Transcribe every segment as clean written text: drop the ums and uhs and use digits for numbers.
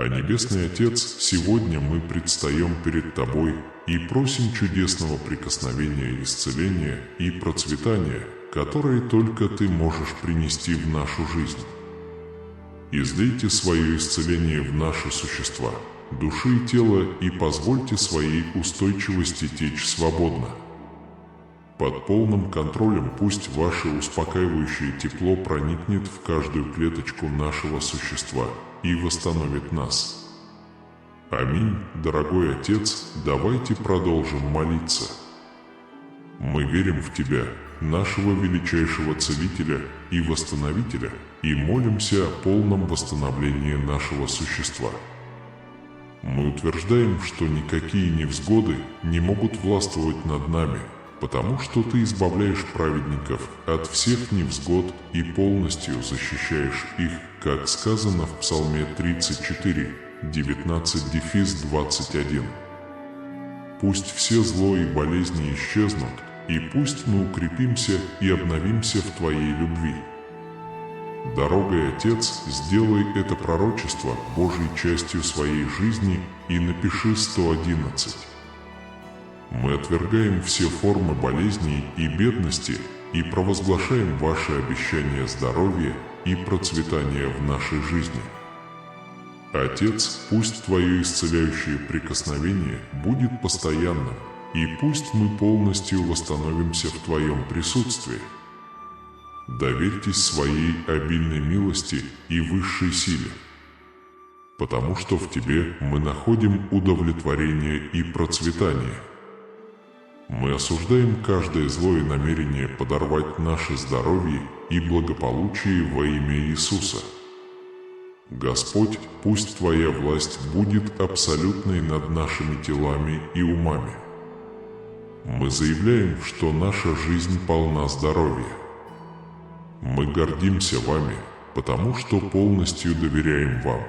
Небесный Отец, сегодня мы предстаем перед Тобой и просим чудесного прикосновения, исцеления и процветания, которые только Ты можешь принести в нашу жизнь. Излейте свое исцеление в наши существа, души и тела, и позвольте своей устойчивости течь свободно. Под полным контролем пусть ваше успокаивающее тепло проникнет в каждую клеточку нашего существа и восстановит нас. Аминь, дорогой Отец, давайте продолжим молиться. Мы верим в Тебя, нашего величайшего Целителя и Восстановителя, и молимся о полном восстановлении нашего существа. Мы утверждаем, что никакие невзгоды не могут властвовать над нами, потому что Ты избавляешь праведников от всех невзгод и полностью защищаешь их, как сказано в Псалме 34, 19-21. Пусть все зло и болезни исчезнут, и пусть мы укрепимся и обновимся в Твоей любви. Дорогой Отец, сделай это пророчество Божьей частью своей жизни и напиши 111. Мы отвергаем все формы болезней и бедности и провозглашаем Ваше обещание здоровья и процветания в нашей жизни. Отец, пусть Твое исцеляющее прикосновение будет постоянным, и пусть мы полностью восстановимся в Твоем присутствии. Доверьтесь своей обильной милости и высшей силе, потому что в Тебе мы находим удовлетворение и процветание. Мы осуждаем каждое злое намерение подорвать наше здоровье и благополучие во имя Иисуса. Господь, пусть Твоя власть будет абсолютной над нашими телами и умами. Мы заявляем, что наша жизнь полна здоровья. Мы гордимся Вами, потому что полностью доверяем Вам.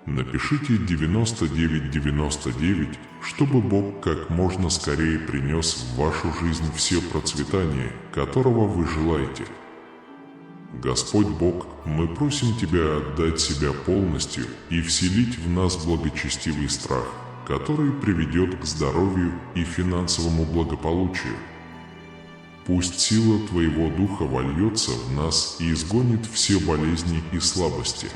Напишите 9999, чтобы Бог как можно скорее принес в вашу жизнь все процветание, которого вы желаете. Господь Бог, мы просим Тебя отдать себя полностью и вселить в нас благочестивый страх, который приведет к здоровью и финансовому благополучию. Пусть сила Твоего Духа вольется в нас и изгонит все болезни и слабости.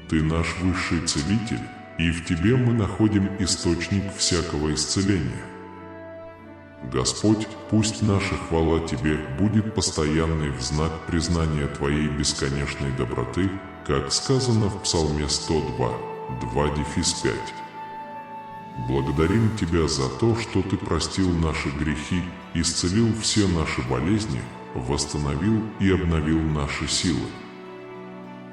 Ты наш высший Целитель, и в Тебе мы находим источник всякого исцеления. Господь, пусть наша хвала Тебе будет постоянной в знак признания Твоей бесконечной доброты, как сказано в Псалме 102, 2-5. Благодарим Тебя за то, что Ты простил наши грехи, исцелил все наши болезни, восстановил и обновил наши силы.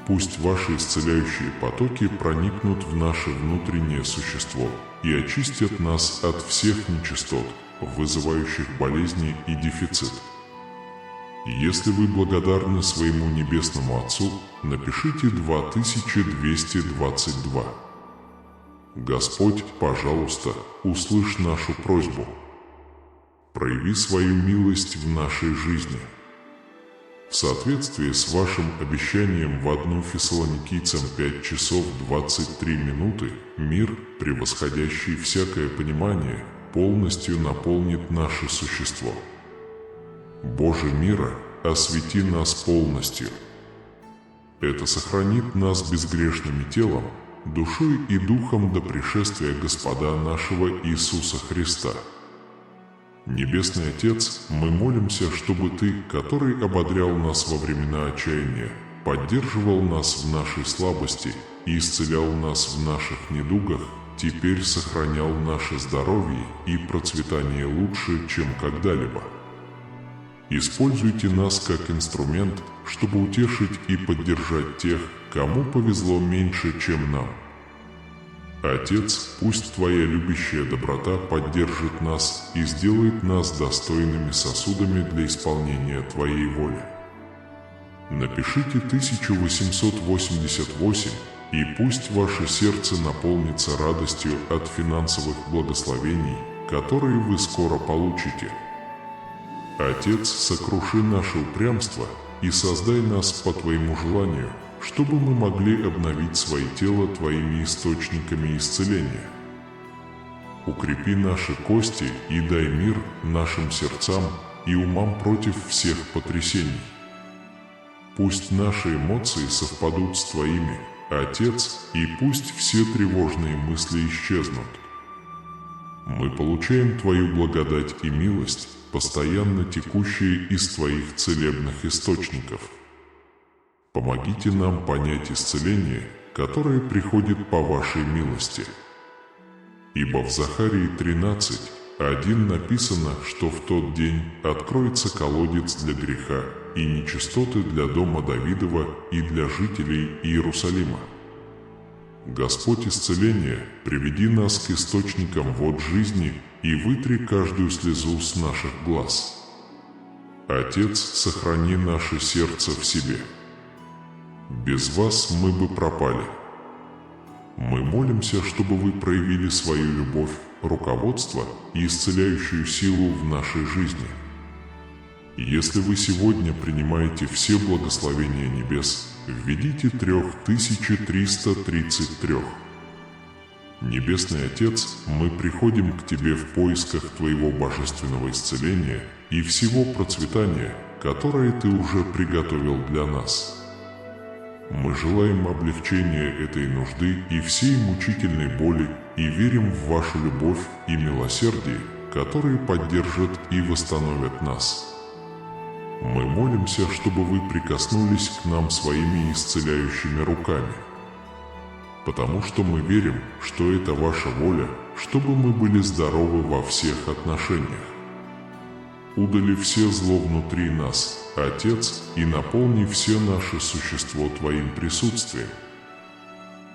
Пусть Ваши исцеляющие потоки проникнут в наше внутреннее существо и очистят нас от всех нечистот, вызывающих болезни и дефицит. Если вы благодарны своему Небесному Отцу, напишите 2222. Господь, пожалуйста, услышь нашу просьбу. Прояви свою милость в нашей жизни. В соответствии с Вашим обещанием в 1 Фессалоникийцам 5 часов 23 минуты, мир, превосходящий всякое понимание, полностью наполнит наше существо. Боже мира, освети нас полностью. Это сохранит нас безгрешными телом, душой и духом до пришествия Господа нашего Иисуса Христа. Небесный Отец, мы молимся, чтобы Ты, который ободрял нас во времена отчаяния, поддерживал нас в нашей слабости и исцелял нас в наших недугах, теперь сохранял наше здоровье и процветание лучше, чем когда-либо. Используйте нас как инструмент, чтобы утешить и поддержать тех, кому повезло меньше, чем нам. Отец, пусть Твоя любящая доброта поддержит нас и сделает нас достойными сосудами для исполнения Твоей воли. Напишите 1888, и пусть ваше сердце наполнится радостью от финансовых благословений, которые вы скоро получите. Отец, сокруши наше упрямство и создай нас по Твоему желанию, чтобы мы могли обновить свои тела Твоими источниками исцеления. Укрепи наши кости и дай мир нашим сердцам и умам против всех потрясений. Пусть наши эмоции совпадут с Твоими, Отец, и пусть все тревожные мысли исчезнут. Мы получаем Твою благодать и милость, постоянно текущие из Твоих целебных источников. Помогите нам понять исцеление, которое приходит по Вашей милости. Ибо в Захарии 13:1 написано, что в тот день откроется колодец для греха и нечистоты для дома Давидова и для жителей Иерусалима. Господь исцеления, приведи нас к источникам вод жизни и вытри каждую слезу с наших глаз. Отец, сохрани наше сердце в себе. Без Вас мы бы пропали. Мы молимся, чтобы Вы проявили свою любовь, руководство и исцеляющую силу в нашей жизни. Если вы сегодня принимаете все благословения небес, введите 3333. Небесный Отец, мы приходим к Тебе в поисках Твоего божественного исцеления и всего процветания, которое Ты уже приготовил для нас. Мы желаем облегчения этой нужды и всей мучительной боли и верим в Вашу любовь и милосердие, которые поддержат и восстановят нас. Мы молимся, чтобы Вы прикоснулись к нам своими исцеляющими руками, потому что мы верим, что это Ваша воля, чтобы мы были здоровы во всех отношениях. Удали все зло внутри нас, Отец, и наполни все наше существо Твоим присутствием.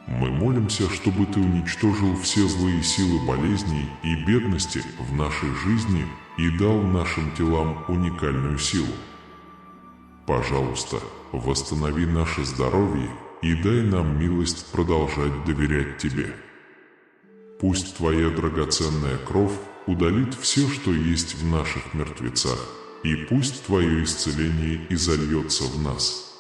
Мы молимся, чтобы Ты уничтожил все злые силы болезней и бедности в нашей жизни и дал нашим телам уникальную силу. Пожалуйста, восстанови наше здоровье и дай нам милость продолжать доверять Тебе. Пусть Твоя драгоценная кровь удалит все, что есть в наших мертвецах, и пусть Твое исцеление изольется в нас.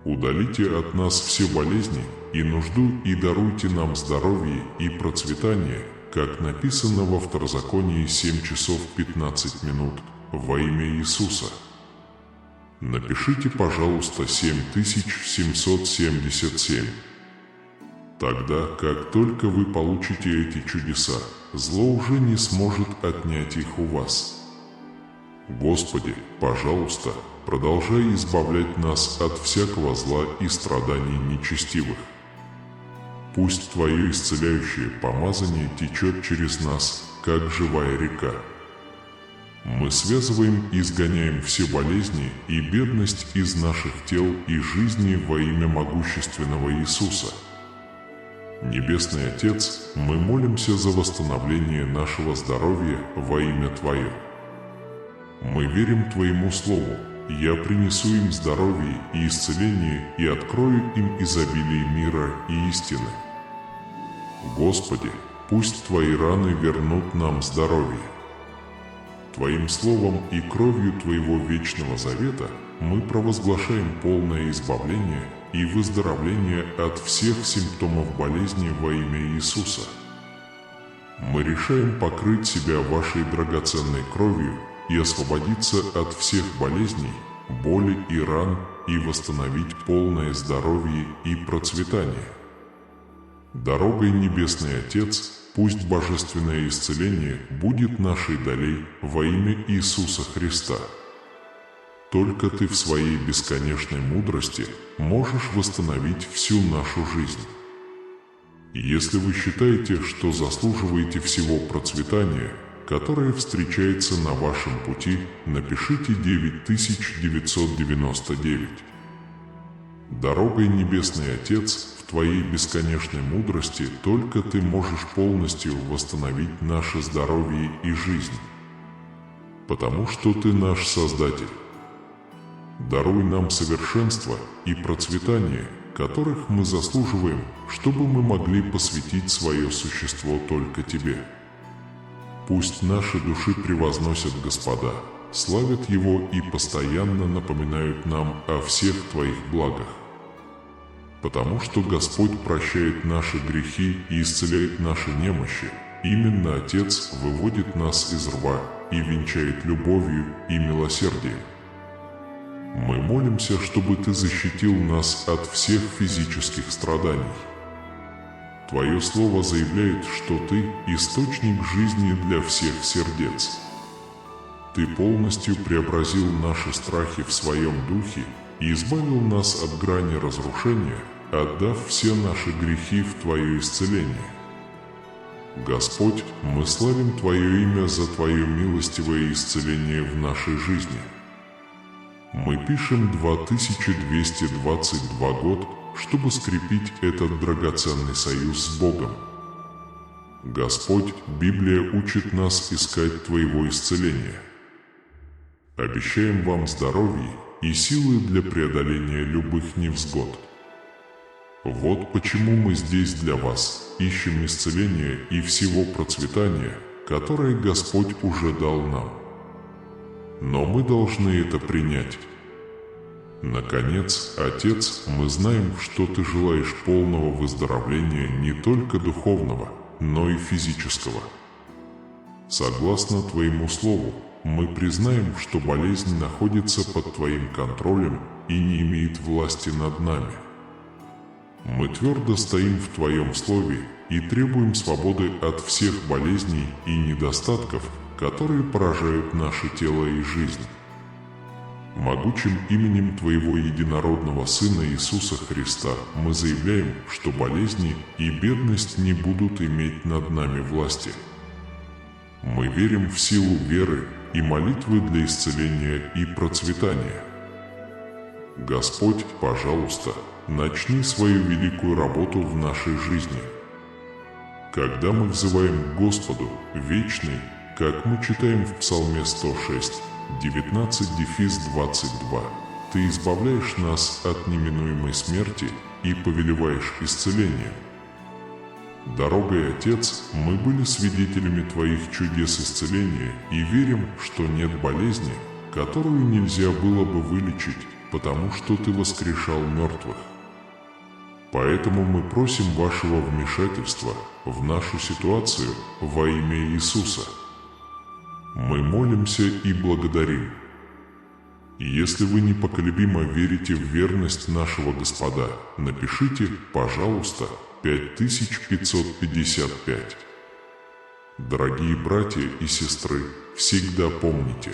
Удалите от нас все болезни и нужду и даруйте нам здоровье и процветание, как написано во Второзаконии 7 часов 15 минут, во имя Иисуса. Напишите, пожалуйста, 7777. Тогда, как только вы получите эти чудеса, зло уже не сможет отнять их у вас. Господи, пожалуйста, продолжай избавлять нас от всякого зла и страданий нечестивых. Пусть Твое исцеляющее помазание течет через нас, как живая река. Мы связываем и изгоняем все болезни и бедность из наших тел и жизни во имя могущественного Иисуса. Небесный Отец, мы молимся за восстановление нашего здоровья во имя Твое. Мы верим Твоему Слову, я принесу им здоровье и исцеление и открою им изобилие мира и истины. Господи, пусть Твои раны вернут нам здоровье. Твоим Словом и кровью Твоего вечного завета мы провозглашаем полное избавление и выздоровление от всех симптомов болезни во имя Иисуса. Мы решаем покрыть себя Вашей драгоценной кровью и освободиться от всех болезней, боли и ран и восстановить полное здоровье и процветание. Дорогой, Небесный Отец, пусть божественное исцеление будет нашей долей во имя Иисуса Христа. Только Ты в Своей бесконечной мудрости можешь восстановить всю нашу жизнь. Если вы считаете, что заслуживаете всего процветания, которое встречается на вашем пути, напишите 9999. Дорогой, Небесный Отец, в Твоей бесконечной мудрости только Ты можешь полностью восстановить наше здоровье и жизнь, потому что Ты наш Создатель. Даруй нам совершенство и процветание, которых мы заслуживаем, чтобы мы могли посвятить свое существо только Тебе. Пусть наши души превозносят Господа, славят Его и постоянно напоминают нам о всех Твоих благах. потому что Господь прощает наши грехи и исцеляет наши немощи. Именно Отец выводит нас из рва и венчает любовью и милосердием. Мы молимся, чтобы Ты защитил нас от всех физических страданий. Твое Слово заявляет, что Ты – источник жизни для всех сердец. Ты полностью преобразил наши страхи в Своем Духе и избавил нас от грани разрушения, отдав все наши грехи в Твое исцеление. Господь, мы славим Твое имя за Твое милостивое исцеление в нашей жизни. Мы пишем 2222 год, чтобы скрепить этот драгоценный союз с Богом. Господь, Библия учит нас искать Твоего исцеления. Обещаем вам здоровье и силы для преодоления любых невзгод. Вот почему мы здесь для вас, ищем исцеления и всего процветания, которое Господь уже дал нам. Но мы должны это принять. Наконец, Отец, мы знаем, что Ты желаешь полного выздоровления не только духовного, но и физического. Согласно Твоему Слову, мы признаем, что болезнь находится под Твоим контролем и не имеет власти над нами. Мы твердо стоим в Твоем Слове и требуем свободы от всех болезней и недостатков, которые поражают наше тело и жизнь. Могучим именем Твоего единородного Сына Иисуса Христа мы заявляем, что болезни и бедность не будут иметь над нами власти. Мы верим в силу веры и молитвы для исцеления и процветания. Господь, пожалуйста, начни свою великую работу в нашей жизни. Когда мы взываем к Господу, вечный, как мы читаем в Псалме 106, 19-22, Ты избавляешь нас от неминуемой смерти и повелеваешь исцелением. Дорогой Отец, мы были свидетелями Твоих чудес исцеления и верим, что нет болезни, которую нельзя было бы вылечить, потому что Ты воскрешал мертвых. Поэтому мы просим Вашего вмешательства в нашу ситуацию во имя Иисуса. Мы молимся и благодарим. Если вы непоколебимо верите в верность нашего Господа, напишите, пожалуйста, 5555. Дорогие братья и сестры, всегда помните,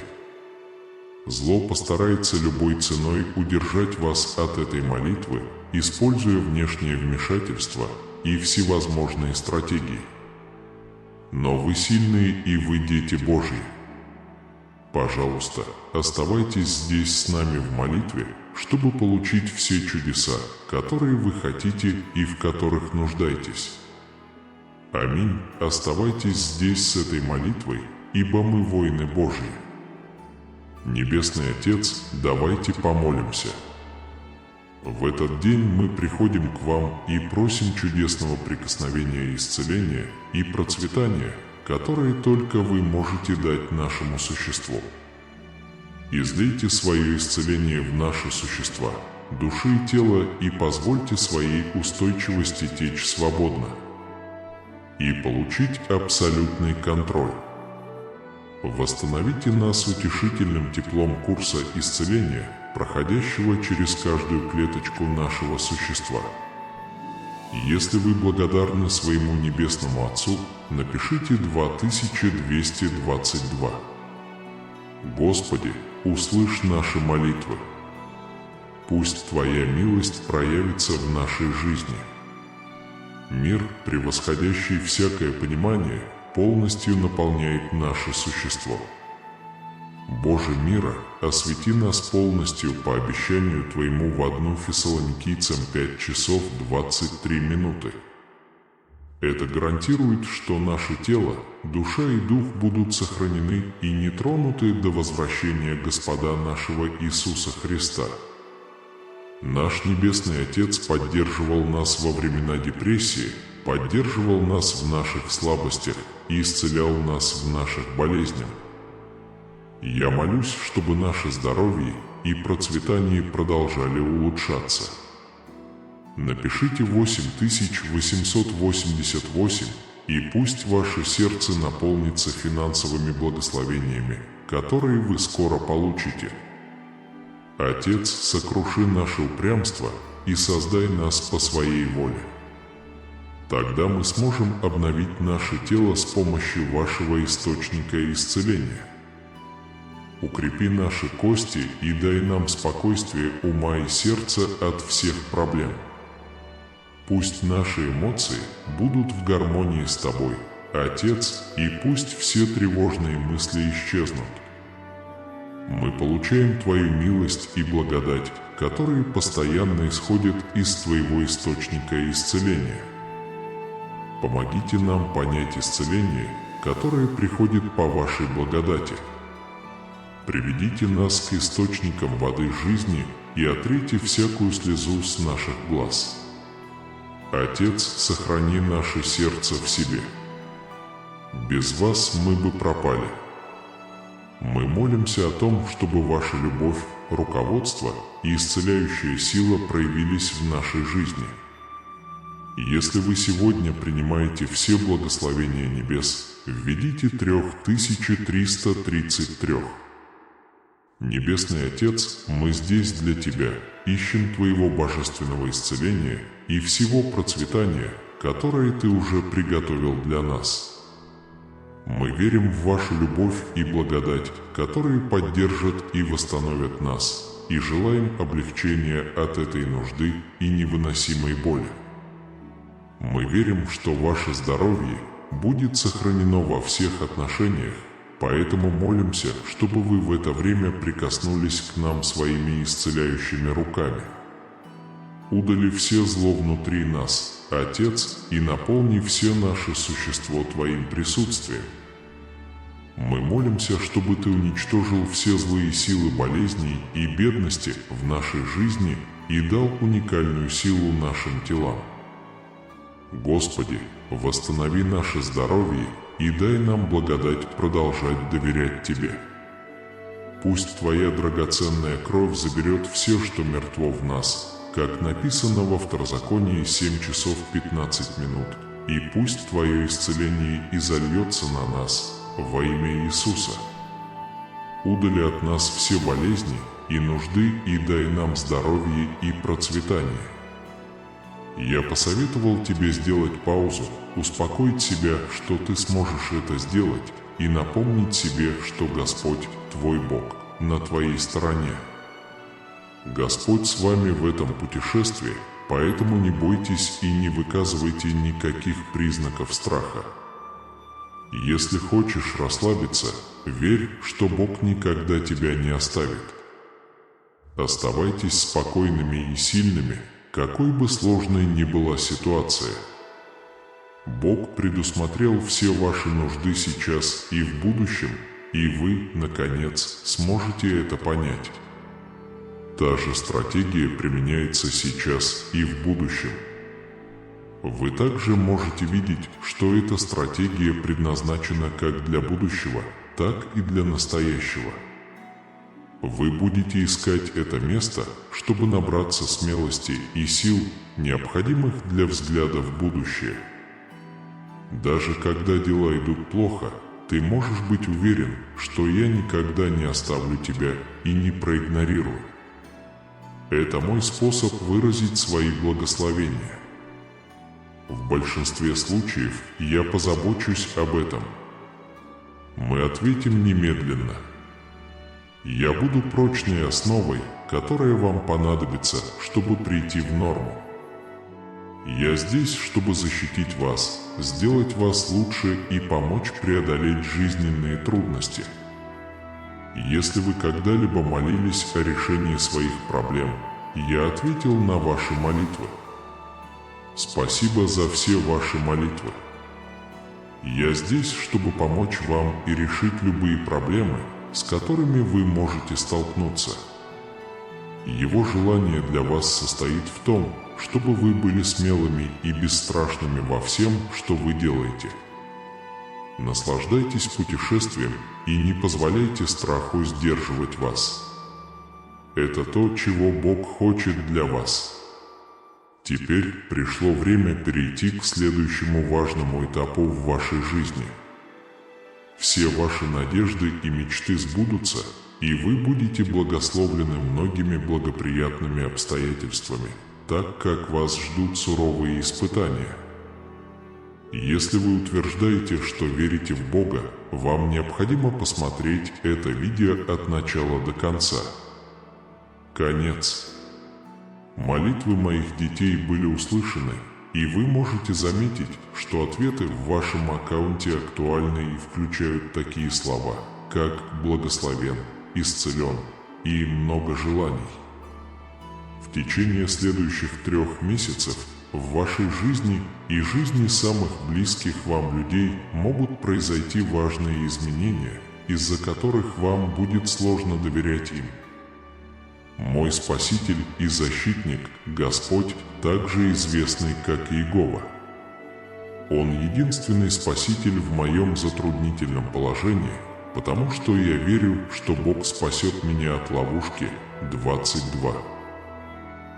зло постарается любой ценой удержать вас от этой молитвы, используя внешнее вмешательство и всевозможные стратегии. Но вы сильные и вы дети Божьи. Пожалуйста, оставайтесь здесь с нами в молитве, чтобы получить все чудеса, которые вы хотите и в которых нуждаетесь. Аминь. Оставайтесь здесь с этой молитвой, ибо мы воины Божьи. Небесный Отец, давайте помолимся. В этот день мы приходим к вам и просим чудесного прикосновения и исцеления и процветания, которые только вы можете дать нашему существу. Излейте свое исцеление в наши существа, души и тела, и позвольте своей устойчивости течь свободно и получить абсолютный контроль. Восстановите нас утешительным теплом курса исцеления, проходящего через каждую клеточку нашего существа. Если вы благодарны своему Небесному Отцу, напишите 2222. Господи, услышь наши молитвы. Пусть Твоя милость проявится в нашей жизни. Мир, превосходящий всякое понимание, полностью наполняет наше существо. Боже мира, освети нас полностью по обещанию Твоему в 1 Фессалоникийцам 5 часов 23 минуты. Это гарантирует, что наше тело, душа и дух будут сохранены и не тронуты до возвращения Господа нашего Иисуса Христа. Наш Небесный Отец поддерживал нас во времена депрессии, поддерживал нас в наших слабостях и исцелял нас в наших болезнях. Я молюсь, чтобы наше здоровье и процветание продолжали улучшаться. Напишите 8888, и пусть ваше сердце наполнится финансовыми благословениями, которые вы скоро получите. Отец, сокруши наше упрямство и создай нас по своей воле. Тогда мы сможем обновить наше тело с помощью вашего источника исцеления. Укрепи наши кости и дай нам спокойствие ума и сердца от всех проблем. Пусть наши эмоции будут в гармонии с Тобой, Отец, и пусть все тревожные мысли исчезнут. Мы получаем Твою милость и благодать, которые постоянно исходят из Твоего источника исцеления. Помогите нам понять исцеление, которое приходит по Вашей благодати. Приведите нас к источникам воды жизни и отрите всякую слезу с наших глаз. Отец, сохрани наше сердце в себе. Без Вас мы бы пропали. Мы молимся о том, чтобы Ваша любовь, руководство и исцеляющая сила проявились в нашей жизни. Если вы сегодня принимаете все благословения небес, введите 3333. Небесный Отец, мы здесь для Тебя, ищем Твоего божественного исцеления и всего процветания, которое Ты уже приготовил для нас. Мы верим в Вашу любовь и благодать, которые поддержат и восстановят нас, и желаем облегчения от этой нужды и невыносимой боли. Мы верим, что Ваше здоровье будет сохранено во всех отношениях, поэтому молимся, чтобы Вы в это время прикоснулись к нам своими исцеляющими руками. Удали все зло внутри нас, Отец, и наполни все наше существо Твоим присутствием. Мы молимся, чтобы Ты уничтожил все злые силы болезней и бедности в нашей жизни и дал уникальную силу нашим телам. Господи, восстанови наше здоровье и дай нам благодать продолжать доверять Тебе. Пусть Твоя драгоценная кровь заберет все, что мертво в нас, как написано во Второзаконии 7 часов 15 минут, и пусть Твое исцеление изольется на нас во имя Иисуса. Удали от нас все болезни и нужды и дай нам здоровье и процветание. Я посоветовал тебе сделать паузу, успокоить себя, что ты сможешь это сделать, и напомнить себе, что Господь, твой Бог, на твоей стороне. Господь с вами в этом путешествии, поэтому не бойтесь и не выказывайте никаких признаков страха. Если хочешь расслабиться, верь, что Бог никогда тебя не оставит. Оставайтесь спокойными и сильными, какой бы сложной ни была ситуация. Бог предусмотрел все ваши нужды сейчас и в будущем, и вы, наконец, сможете это понять. Та же стратегия применяется сейчас и в будущем. Вы также можете видеть, что эта стратегия предназначена как для будущего, так и для настоящего. Вы будете искать это место, чтобы набраться смелости и сил, необходимых для взгляда в будущее. Даже когда дела идут плохо, ты можешь быть уверен, что я никогда не оставлю тебя и не проигнорирую. Это мой способ выразить свои благословения. В большинстве случаев я позабочусь об этом. Мы ответим немедленно. Я буду прочной основой, которая вам понадобится, чтобы прийти в норму. Я здесь, чтобы защитить вас, сделать вас лучше и помочь преодолеть жизненные трудности. Если вы когда-либо молились о решении своих проблем, я ответил на ваши молитвы. Спасибо за все ваши молитвы. Я здесь, чтобы помочь вам и решить любые проблемы, с которыми вы можете столкнуться. Его желание для вас состоит в том, чтобы вы были смелыми и бесстрашными во всем, что вы делаете. Наслаждайтесь путешествием и не позволяйте страху сдерживать вас. Это то, чего Бог хочет для вас. Теперь пришло время перейти к следующему важному этапу в вашей жизни. Все ваши надежды и мечты сбудутся, и вы будете благословлены многими благоприятными обстоятельствами, так как вас ждут суровые испытания. Если вы утверждаете, что верите в Бога, вам необходимо посмотреть это видео от начала до конца. Конец. Молитвы моих детей были услышаны, и вы можете заметить, что ответы в вашем аккаунте актуальны и включают такие слова, как «благословен», «исцелен» и «много желаний». В течение следующих 3 месяцев в вашей жизни и жизни самых близких вам людей могут произойти важные изменения, из-за которых вам будет сложно доверять им. Мой Спаситель и Защитник, Господь, также известный как Иегова. Он единственный Спаситель в моем затруднительном положении, потому что я верю, что Бог спасет меня от ловушки 22.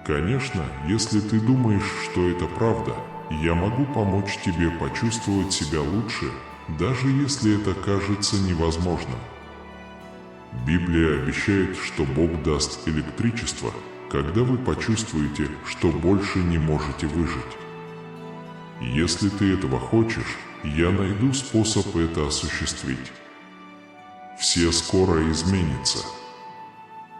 Конечно, если ты думаешь, что это правда, я могу помочь тебе почувствовать себя лучше, даже если это кажется невозможным. Библия обещает, что Бог даст электричество, когда вы почувствуете, что больше не можете выжить. Если ты этого хочешь, я найду способ это осуществить. Все скоро изменится.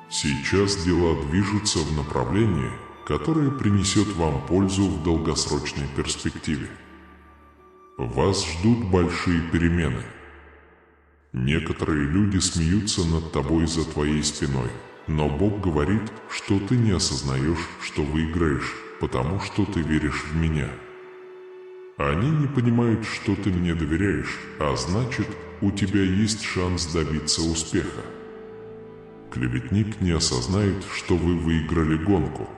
Сейчас дела движутся в направлении, которое принесет вам пользу в долгосрочной перспективе. Вас ждут большие перемены. Некоторые люди смеются над тобой за твоей спиной, но Бог говорит, что ты не осознаешь, что выиграешь, потому что ты веришь в Меня. Они не понимают, что ты мне доверяешь, а значит, у тебя есть шанс добиться успеха. Клеветник не осознает, что вы выиграли гонку.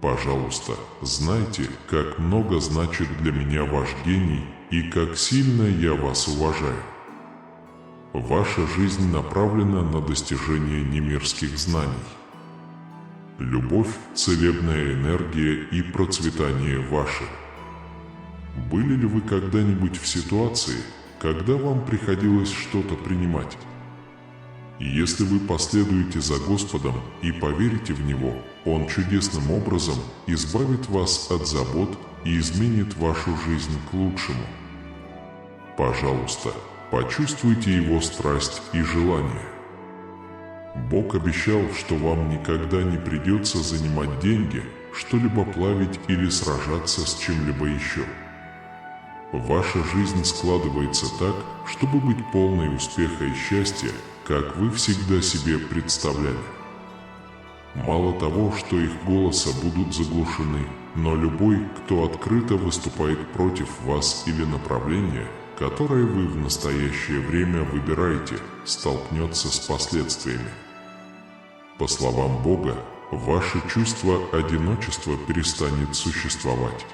Пожалуйста, знайте, как много значит для меня ваш гений и как сильно я вас уважаю. Ваша жизнь направлена на достижение немирских знаний. Любовь, целебная энергия и процветание ваше. Были ли вы когда-нибудь в ситуации, когда вам приходилось что-то принимать? Если вы последуете за Господом и поверите в Него, Он чудесным образом избавит вас от забот и изменит вашу жизнь к лучшему. Пожалуйста, почувствуйте Его страсть и желание. Бог обещал, что вам никогда не придется занимать деньги, что-либо плавить или сражаться с чем-либо еще. Ваша жизнь складывается так, чтобы быть полной успеха и счастья, как вы всегда себе представляли. Мало того, что их голоса будут заглушены, но любой, кто открыто выступает против вас или направления, которое вы в настоящее время выбираете, столкнется с последствиями. По словам Бога, ваше чувство одиночества перестанет существовать.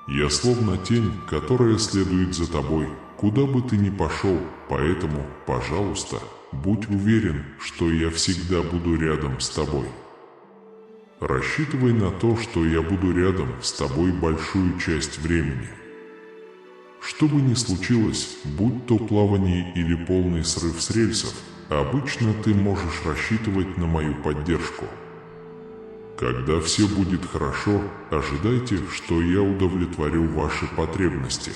Я словно тень, которая следует за тобой, куда бы ты ни пошел, поэтому, пожалуйста, будь уверен, что я всегда буду рядом с тобой. Рассчитывай на то, что я буду рядом с тобой большую часть времени. Что бы ни случилось, будь то плавание или полный срыв с рельсов, обычно ты можешь рассчитывать на мою поддержку. Когда все будет хорошо, ожидайте, что я удовлетворю ваши потребности.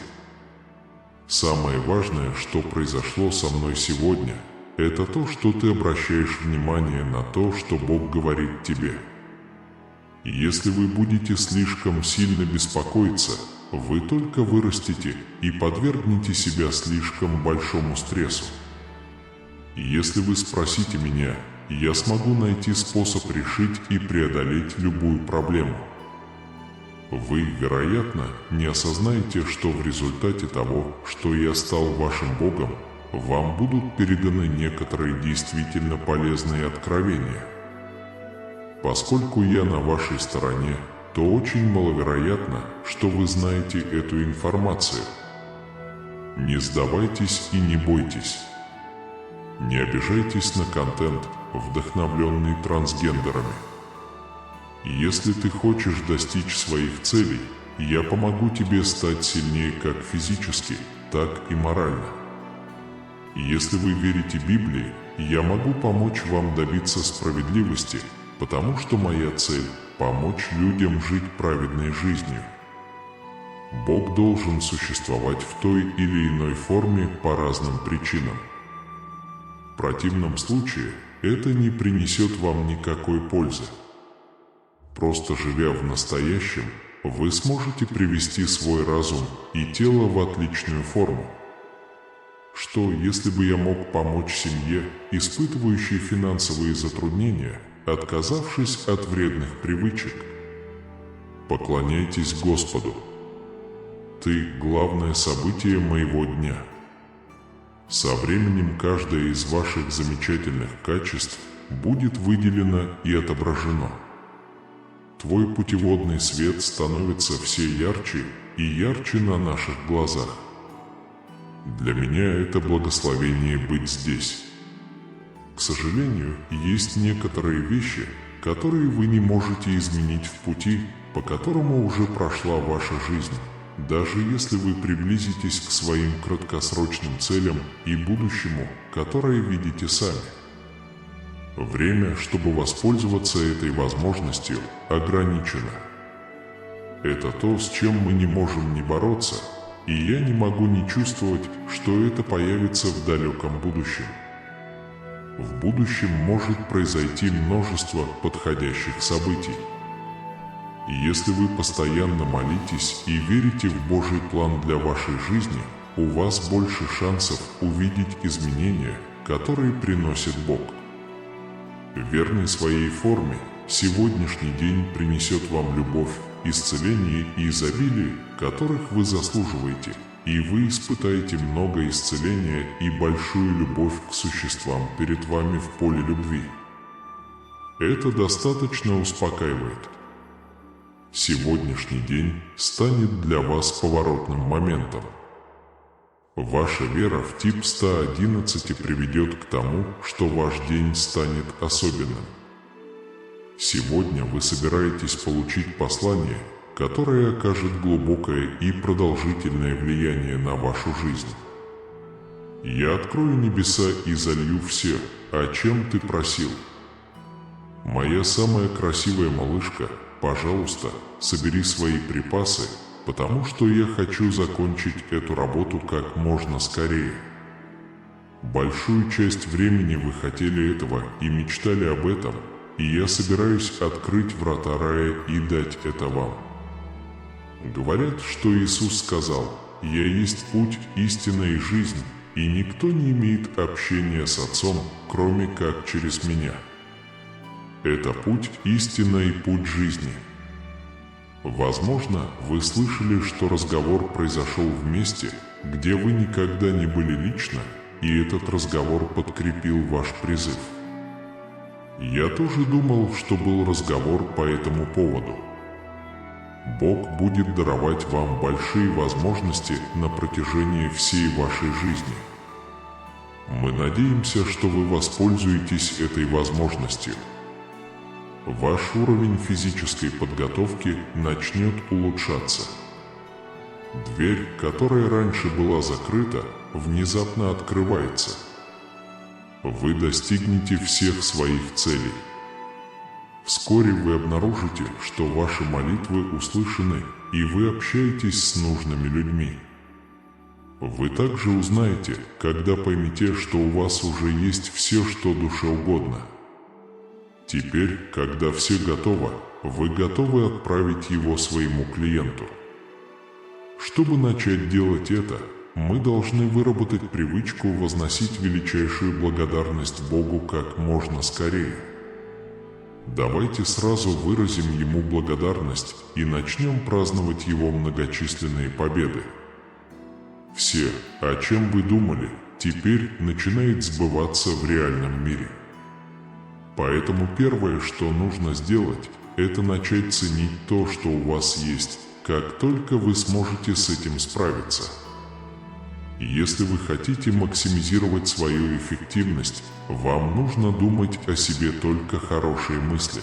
Самое важное, что произошло со мной сегодня, это то, что ты обращаешь внимание на то, что Бог говорит тебе. Если вы будете слишком сильно беспокоиться, вы только вырастете и подвергнете себя слишком большому стрессу. Если вы спросите меня, я смогу найти способ решить и преодолеть любую проблему. Вы, вероятно, не осознаете, что в результате того, что я стал вашим Богом, вам будут переданы некоторые действительно полезные откровения. Поскольку я на вашей стороне, то очень маловероятно, что вы знаете эту информацию. Не сдавайтесь и не бойтесь. Не обижайтесь на контент, вдохновленный трансгендерами. Если ты хочешь достичь своих целей, я помогу тебе стать сильнее как физически, так и морально. Если вы верите Библии, я могу помочь вам добиться справедливости, потому что моя цель – помочь людям жить праведной жизнью. Бог должен существовать в той или иной форме по разным причинам. В противном случае это не принесет вам никакой пользы. Просто живя в настоящем, вы сможете привести свой разум и тело в отличную форму. Что, если бы я мог помочь семье, испытывающей финансовые затруднения, отказавшись от вредных привычек? Поклоняйтесь Господу. Ты – главное событие моего дня. Со временем каждое из ваших замечательных качеств будет выделено и отображено. Твой путеводный свет становится все ярче и ярче на наших глазах. Для меня это благословение быть здесь. К сожалению, есть некоторые вещи, которые вы не можете изменить в пути, по которому уже прошла ваша жизнь, даже если вы приблизитесь к своим краткосрочным целям и будущему, которое видите сами. Время, чтобы воспользоваться этой возможностью, ограничено. Это то, с чем мы не можем не бороться, и я не могу не чувствовать, что это появится в далеком будущем. В будущем может произойти множество подходящих событий. И если вы постоянно молитесь и верите в Божий план для вашей жизни, у вас больше шансов увидеть изменения, которые приносит Бог. Верный своей форме, сегодняшний день принесет вам любовь, исцеление и изобилие, которых вы заслуживаете, и вы испытаете много исцеления и большую любовь к существам перед вами в поле любви. Это достаточно успокаивает. Сегодняшний день станет для вас поворотным моментом. Ваша вера в тип 111 приведет к тому, что ваш день станет особенным. Сегодня вы собираетесь получить послание, которое окажет глубокое и продолжительное влияние на вашу жизнь. Я открою небеса и залью все, о чем ты просил. Моя самая красивая малышка, пожалуйста, собери свои припасы, потому что я хочу закончить эту работу как можно скорее. Большую часть времени вы хотели этого и мечтали об этом, и я собираюсь открыть врата рая и дать это вам. Говорят, что Иисус сказал: «Я есть путь, истина и жизнь, и никто не имеет общения с Отцом, кроме как через Меня». Это путь, истина и путь жизни. Возможно, вы слышали, что разговор произошел в месте, где вы никогда не были лично, и этот разговор подкрепил ваш призыв. Я тоже думал, что был разговор по этому поводу. Бог будет даровать вам большие возможности на протяжении всей вашей жизни. Мы надеемся, что вы воспользуетесь этой возможностью. Ваш уровень физической подготовки начнет улучшаться. Дверь, которая раньше была закрыта, внезапно открывается. Вы достигнете всех своих целей. Вскоре вы обнаружите, что ваши молитвы услышаны, и вы общаетесь с нужными людьми. Вы также узнаете, когда поймете, что у вас уже есть все, что душе угодно. Теперь, когда все готово, вы готовы отправить его своему клиенту. Чтобы начать делать это, мы должны выработать привычку возносить величайшую благодарность Богу как можно скорее. Давайте сразу выразим Ему благодарность и начнем праздновать Его многочисленные победы. Все, о чем вы думали, теперь начинает сбываться в реальном мире. Поэтому первое, что нужно сделать, это начать ценить то, что у вас есть, как только вы сможете с этим справиться. Если вы хотите максимизировать свою эффективность, вам нужно думать о себе только хорошие мысли.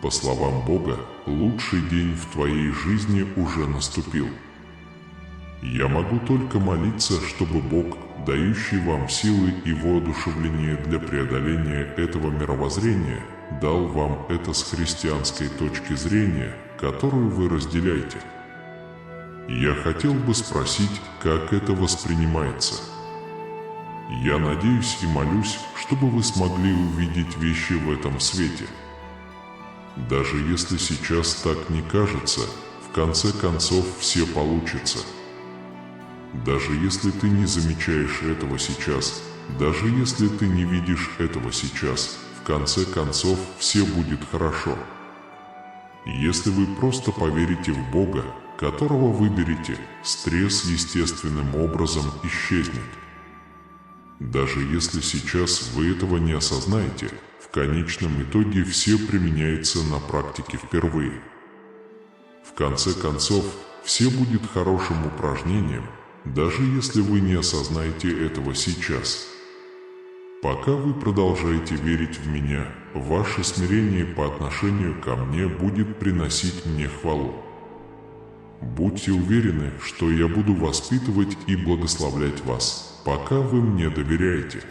По словам Бога, лучший день в твоей жизни уже наступил. Я могу только молиться, чтобы Бог, дающий вам силы и воодушевление для преодоления этого мировоззрения, дал вам это с христианской точки зрения, которую вы разделяете. Я хотел бы спросить, как это воспринимается. Я надеюсь и молюсь, чтобы вы смогли увидеть вещи в этом свете. Даже если сейчас так не кажется, в конце концов все получится. Даже если ты не замечаешь этого сейчас, даже если ты не видишь этого сейчас, в конце концов все будет хорошо. Если вы просто поверите в Бога, которого выберете, стресс естественным образом исчезнет. Даже если сейчас вы этого не осознаете, в конечном итоге все применяется на практике впервые. В конце концов, все будет хорошим упражнением, даже если вы не осознаете этого сейчас. Пока вы продолжаете верить в меня, ваше смирение по отношению ко мне будет приносить мне хвалу. Будьте уверены, что я буду воспитывать и благословлять вас, пока вы мне доверяете.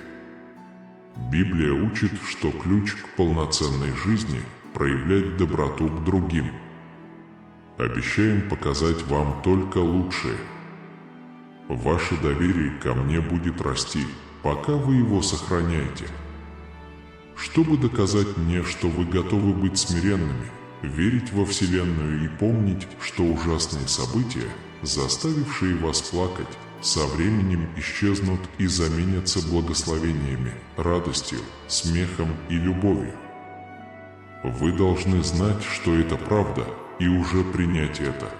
Библия учит, что ключ к полноценной жизни – проявлять доброту к другим. Обещаем показать вам только лучшее. Ваше доверие ко мне будет расти, пока вы его сохраняете. Чтобы доказать мне, что вы готовы быть смиренными, верить во Вселенную и помнить, что ужасные события, заставившие вас плакать, со временем исчезнут и заменятся благословениями, радостью, смехом и любовью. Вы должны знать, что это правда, и уже принять это.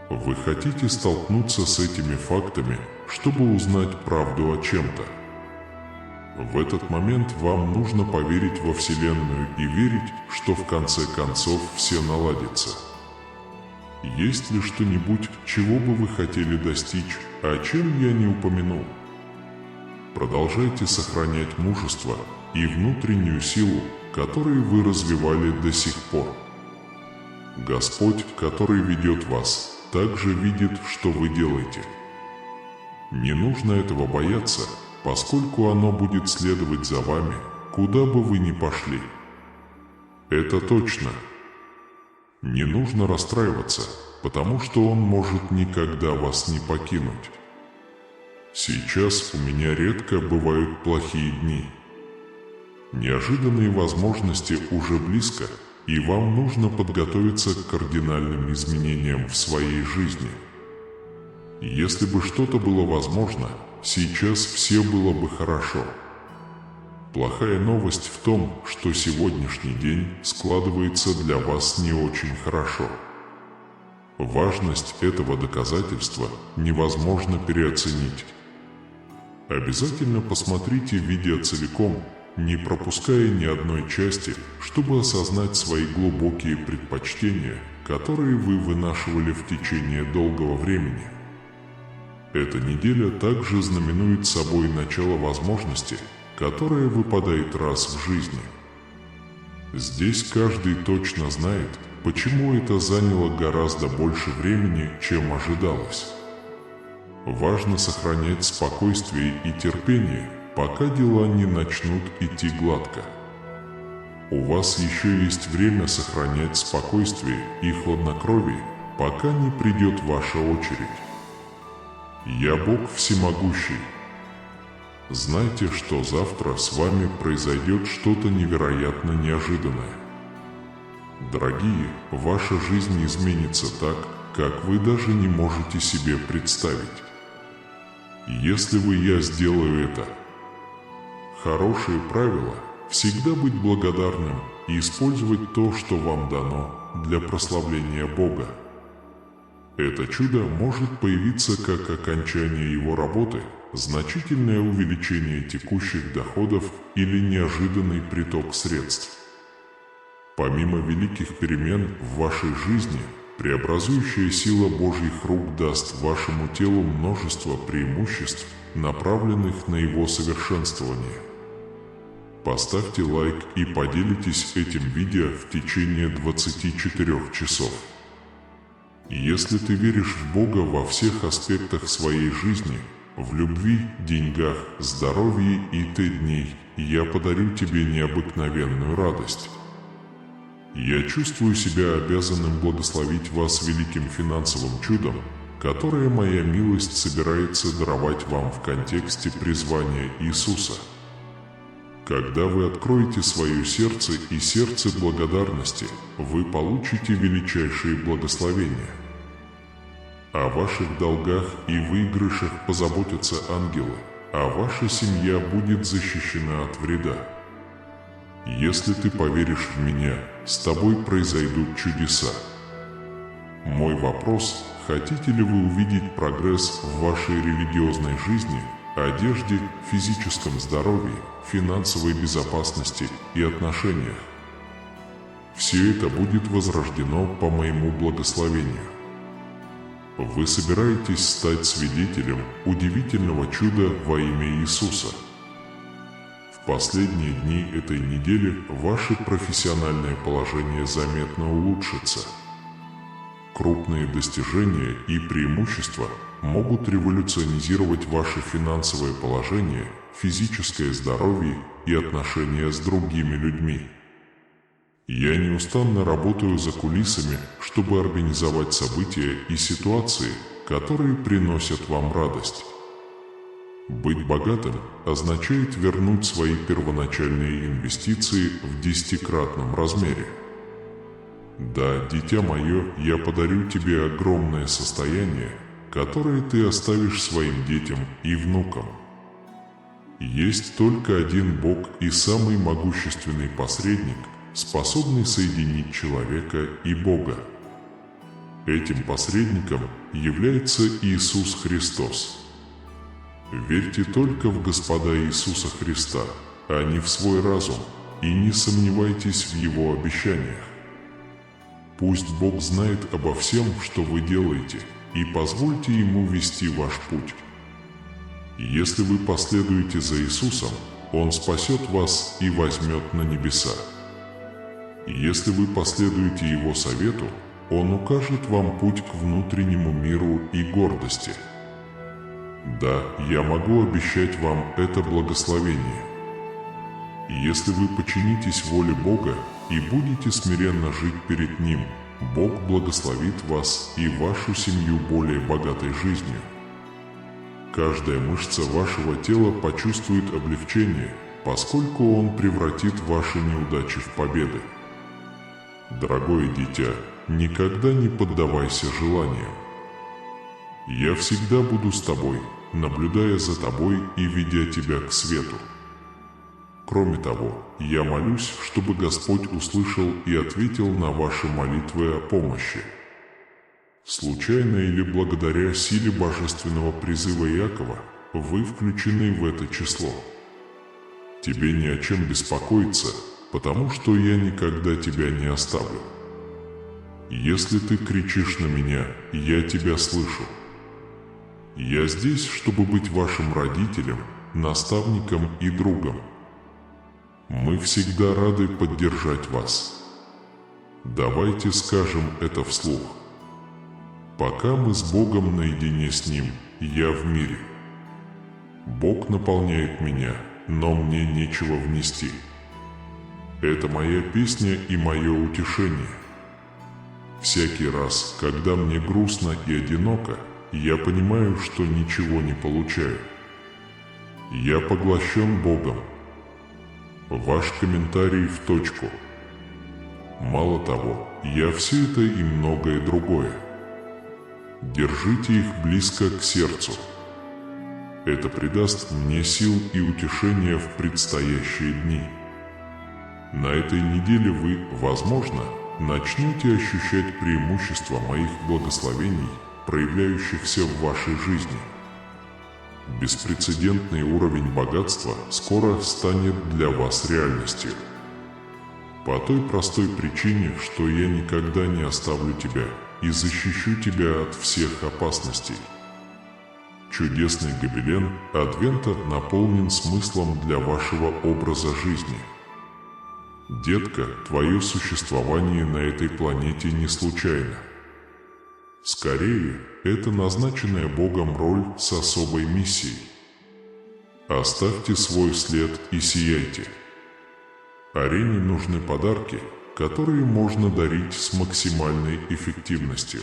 Вы хотите столкнуться с этими фактами, чтобы узнать правду о чем-то. В этот момент вам нужно поверить во Вселенную и верить, что в конце концов все наладится. Есть ли что-нибудь, чего бы вы хотели достичь, о чем я не упомянул? Продолжайте сохранять мужество и внутреннюю силу, которые вы развивали до сих пор. Господь, который ведет вас, также видит, что вы делаете. Не нужно этого бояться, поскольку оно будет следовать за вами, куда бы вы ни пошли. Это точно. Не нужно расстраиваться, потому что он может никогда вас не покинуть. Сейчас у меня редко бывают плохие дни. Неожиданные возможности уже близко, и вам нужно подготовиться к кардинальным изменениям в своей жизни. Если бы что-то было возможно, сейчас все было бы хорошо. Плохая новость в том, что сегодняшний день складывается для вас не очень хорошо. Важность этого доказательства невозможно переоценить. Обязательно посмотрите видео целиком, не пропуская ни одной части, чтобы осознать свои глубокие предпочтения, которые вы вынашивали в течение долгого времени. Эта неделя также знаменует собой начало возможности, которая выпадает раз в жизни. Здесь каждый точно знает, почему это заняло гораздо больше времени, чем ожидалось. Важно сохранять спокойствие и терпение, пока дела не начнут идти гладко. У вас еще есть время сохранять спокойствие и хладнокровие, пока не придет ваша очередь. Я Бог всемогущий. Знайте, что завтра с вами произойдет что-то невероятно неожиданное. Дорогие, ваша жизнь изменится так, как вы даже не можете себе представить. Если я сделаю это. Хорошее правило – всегда быть благодарным и использовать то, что вам дано, для прославления Бога. Это чудо может появиться как окончание его работы, значительное увеличение текущих доходов или неожиданный приток средств. Помимо великих перемен в вашей жизни, преобразующая сила Божьих рук даст вашему телу множество преимуществ, направленных на его совершенствование. поставьте лайк и поделитесь этим видео в течение 24 часов. Если ты веришь в Бога во всех аспектах своей жизни, в любви, деньгах, здоровье и т.д., я подарю тебе необыкновенную радость. Я чувствую себя обязанным благословить вас великим финансовым чудом, которое моя милость собирается даровать вам в контексте призвания Иисуса. Когда вы откроете свое сердце и сердце благодарности, вы получите величайшие благословения. О ваших долгах и выигрышах позаботятся ангелы, а ваша семья будет защищена от вреда. Если ты поверишь в меня, с тобой произойдут чудеса. Мой вопрос: хотите ли вы увидеть прогресс в вашей религиозной жизни, одежде, физическом здоровье, финансовой безопасности и отношениях? Все это будет возрождено по моему благословению. Вы собираетесь стать свидетелем удивительного чуда во имя Иисуса. В последние дни этой недели ваше профессиональное положение заметно улучшится. Крупные достижения и преимущества могут революционизировать ваше финансовое положение, физическое здоровье и отношения с другими людьми. Я неустанно работаю за кулисами, чтобы организовать события и ситуации, которые приносят вам радость. Быть богатым означает вернуть свои первоначальные инвестиции в 10-кратном размере. Да, дитя мое, я подарю тебе огромное состояние, которое ты оставишь своим детям и внукам. Есть только один Бог и самый могущественный посредник, способный соединить человека и Бога. Этим посредником является Иисус Христос. Верьте только в Господа Иисуса Христа, а не в свой разум, и не сомневайтесь в Его обещаниях. Пусть Бог знает обо всем, что вы делаете, и позвольте Ему вести ваш путь. Если вы последуете за Иисусом, Он спасет вас и возьмет на небеса. Если вы последуете Его совету, Он укажет вам путь к внутреннему миру и гордости. Да, я могу обещать вам это благословение. Если вы подчинитесь воле Бога и будете смиренно жить перед Ним, Бог благословит вас и вашу семью более богатой жизнью. Каждая мышца вашего тела почувствует облегчение, поскольку Он превратит ваши неудачи в победы. Дорогое дитя, никогда не поддавайся желаниям. Я всегда буду с тобой, наблюдая за тобой и ведя тебя к свету. Кроме того, я молюсь, чтобы Господь услышал и ответил на ваши молитвы о помощи. Случайно или благодаря силе божественного призыва Иакова, вы включены в это число. Тебе не о чем беспокоиться, потому что я никогда тебя не оставлю. Если ты кричишь на меня, я тебя слышу. Я здесь, чтобы быть вашим родителем, наставником и другом. Мы всегда рады поддержать вас. Давайте скажем это вслух. Пока мы с Богом наедине с Ним, я в мире. Бог наполняет меня, но мне нечего внести. Это моя песня и мое утешение. Всякий раз, когда мне грустно и одиноко, я понимаю, что ничего не получаю. Я поглощен Богом. Ваш комментарий в точку. Мало того, я все это и многое другое. Держите их близко к сердцу. Это придаст мне сил и утешения в предстоящие дни. На этой неделе вы, возможно, начнете ощущать преимущества моих благословений, проявляющихся в вашей жизни. Беспрецедентный уровень богатства скоро станет для вас реальностью. По той простой причине, что я никогда не оставлю тебя и защищу тебя от всех опасностей. чудесный гобелен Адвента наполнен смыслом для вашего образа жизни. Детка, твое существование на этой планете не случайно. Скорее, это назначенная Богом роль с особой миссией. Оставьте свой след и сияйте. Арене нужны подарки, которые можно дарить с максимальной эффективностью.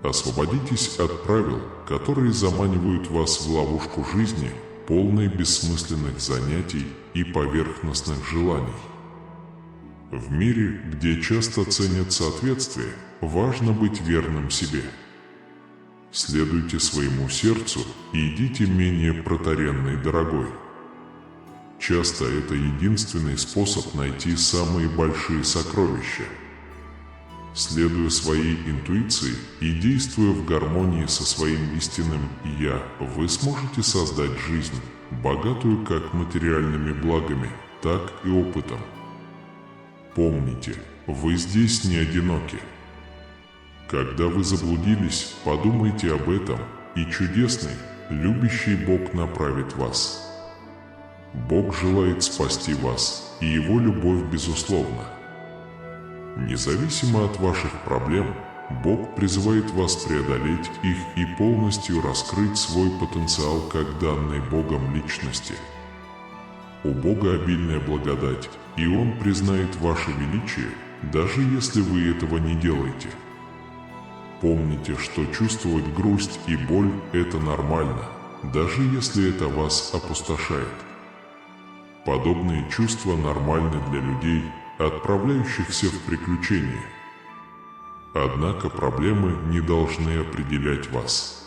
Освободитесь от правил, которые заманивают вас в ловушку жизни, полной бессмысленных занятий и поверхностных желаний. В мире, где часто ценят соответствие, важно быть верным себе. Следуйте своему сердцу и идите менее протаренной дорогой. Часто это единственный способ найти самые большие сокровища. Следуя своей интуиции и действуя в гармонии со своим истинным «Я», вы сможете создать жизнь, богатую как материальными благами, так и опытом. Помните, вы здесь не одиноки. Когда вы заблудились, подумайте об этом, и чудесный, любящий Бог направит вас. Бог желает спасти вас, и Его любовь безусловна. Независимо от ваших проблем, Бог призывает вас преодолеть их и полностью раскрыть свой потенциал как данной Богом личности. У Бога обильная благодать, и Он признает ваше величие, даже если вы этого не делаете. Помните, что чувствовать грусть и боль – это нормально, даже если это вас опустошает. Подобные чувства нормальны для людей, отправляющихся в приключения. Однако проблемы не должны определять вас.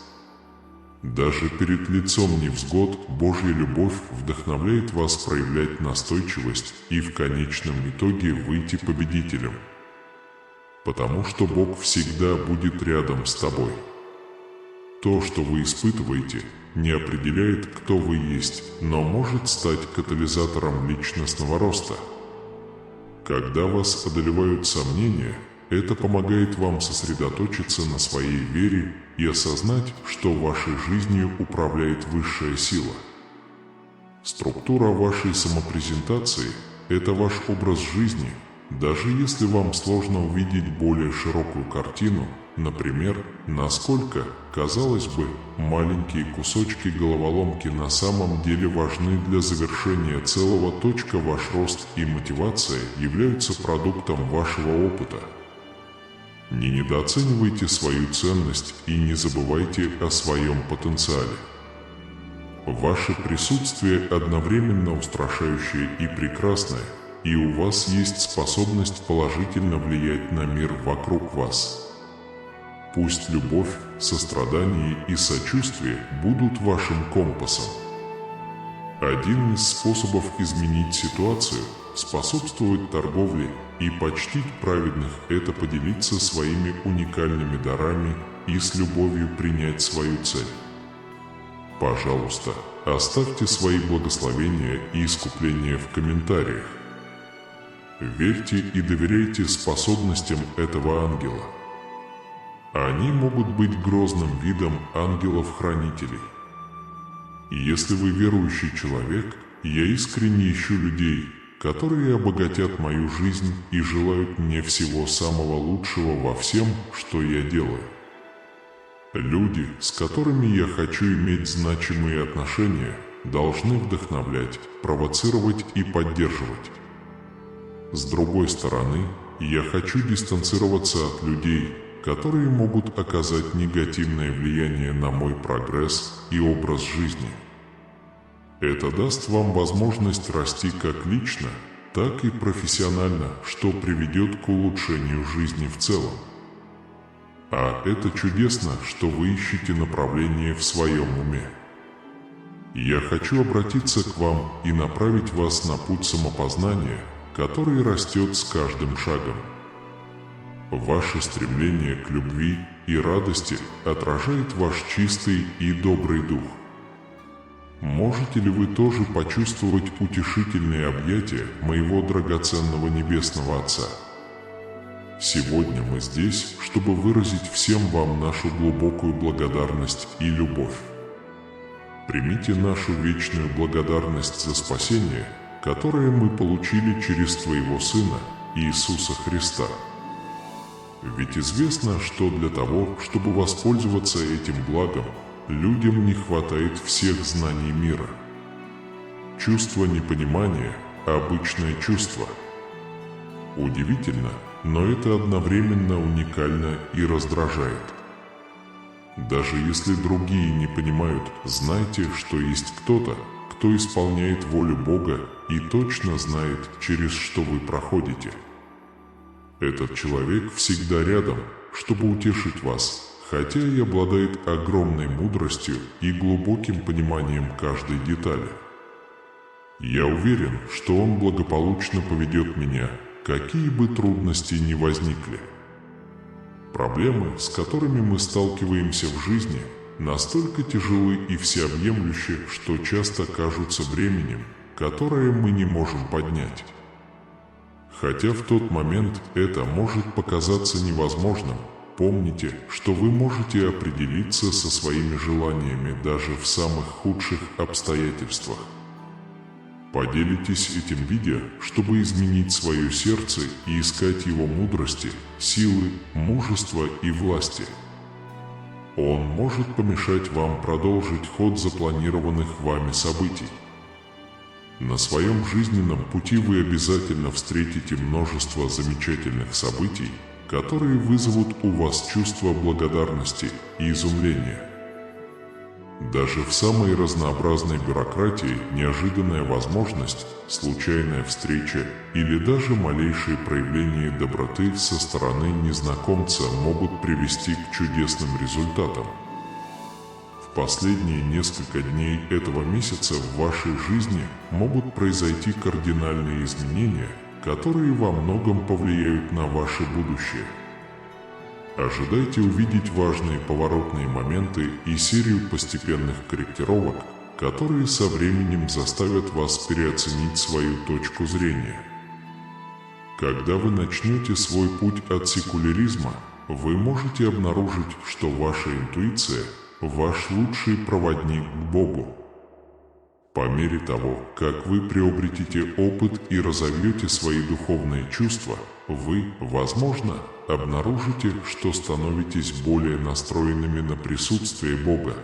Даже перед лицом невзгод Божья любовь вдохновляет вас проявлять настойчивость и в конечном итоге выйти победителем. Потому что Бог всегда будет рядом с тобой. То, что вы испытываете, не определяет, кто вы есть, но может стать катализатором личностного роста. Когда вас одолевают сомнения, это помогает вам сосредоточиться на своей вере и осознать, что вашей жизнью управляет высшая сила. Структура вашей самопрезентации – это ваш образ жизни, даже если вам сложно увидеть более широкую картину, например, насколько, казалось бы, маленькие кусочки головоломки на самом деле важны для завершения целого. Ваш рост и мотивация являются продуктом вашего опыта. Не недооценивайте свою ценность и не забывайте о своем потенциале. Ваше присутствие одновременно устрашающее и прекрасное, и у вас есть способность положительно влиять на мир вокруг вас. Пусть любовь, сострадание и сочувствие будут вашим компасом. Один из способов изменить ситуацию – способствовать торговле и почтить праведных – это поделиться своими уникальными дарами и с любовью принять свою цель. Пожалуйста, оставьте свои благословения и искупления в комментариях. Верьте и доверяйте способностям этого ангела. Они могут быть грозным видом ангелов-хранителей. Если вы верующий человек, я искренне ищу людей, которые обогатят мою жизнь и желают мне всего самого лучшего во всем, что я делаю. Люди, с которыми я хочу иметь значимые отношения, должны вдохновлять, провоцировать и поддерживать. С другой стороны, я хочу дистанцироваться от людей, которые могут оказать негативное влияние на мой прогресс и образ жизни. Это даст вам возможность расти как лично, так и профессионально, что приведет к улучшению жизни в целом. А это чудесно, что вы ищете направление в своем уме. Я хочу обратиться к вам и направить вас на путь самопознания, который растет с каждым шагом. Ваше стремление к любви и радости отражает ваш чистый и добрый дух. Можете ли вы тоже почувствовать утешительные объятия моего драгоценного Небесного Отца? Сегодня мы здесь, чтобы выразить всем вам нашу глубокую благодарность и любовь. Примите нашу вечную благодарность за спасение, которое мы получили через Твоего Сына, Иисуса Христа. Ведь известно, что для того, чтобы воспользоваться этим благом, людям не хватает всех знаний мира. Чувство непонимания – обычное чувство. Удивительно, но это одновременно уникально и раздражает. Даже если другие не понимают, знайте, что есть кто-то, кто исполняет волю Бога и точно знает, через что вы проходите. Этот человек всегда рядом, чтобы утешить вас, хотя и обладает огромной мудростью и глубоким пониманием каждой детали. Я уверен, что он благополучно поведет меня, какие бы трудности ни возникли. Проблемы, с которыми мы сталкиваемся в жизни, настолько тяжелы и всеобъемлющи, что часто кажутся бременем, которое мы не можем поднять. Хотя в тот момент это может показаться невозможным, помните, что вы можете определиться со своими желаниями даже в самых худших обстоятельствах. Поделитесь этим видео, чтобы изменить свое сердце и искать его мудрости, силы, мужества и власти. Он может помешать вам продолжить ход запланированных вами событий. На своем жизненном пути вы обязательно встретите множество замечательных событий, которые вызовут у вас чувство благодарности и изумления. Даже в самой разнообразной бюрократии неожиданная возможность, случайная встреча или даже малейшее проявление доброты со стороны незнакомца могут привести к чудесным результатам. В последние несколько дней этого месяца в вашей жизни могут произойти кардинальные изменения, которые во многом повлияют на ваше будущее. Ожидайте увидеть важные поворотные моменты и серию постепенных корректировок, которые со временем заставят вас переоценить свою точку зрения. Когда вы начнете свой путь от секуляризма, вы можете обнаружить, что ваша интуиция – ваш лучший проводник к Богу. По мере того, как вы приобретете опыт и разовьете свои духовные чувства, вы, возможно, обнаружите, что становитесь более настроенными на присутствие Бога.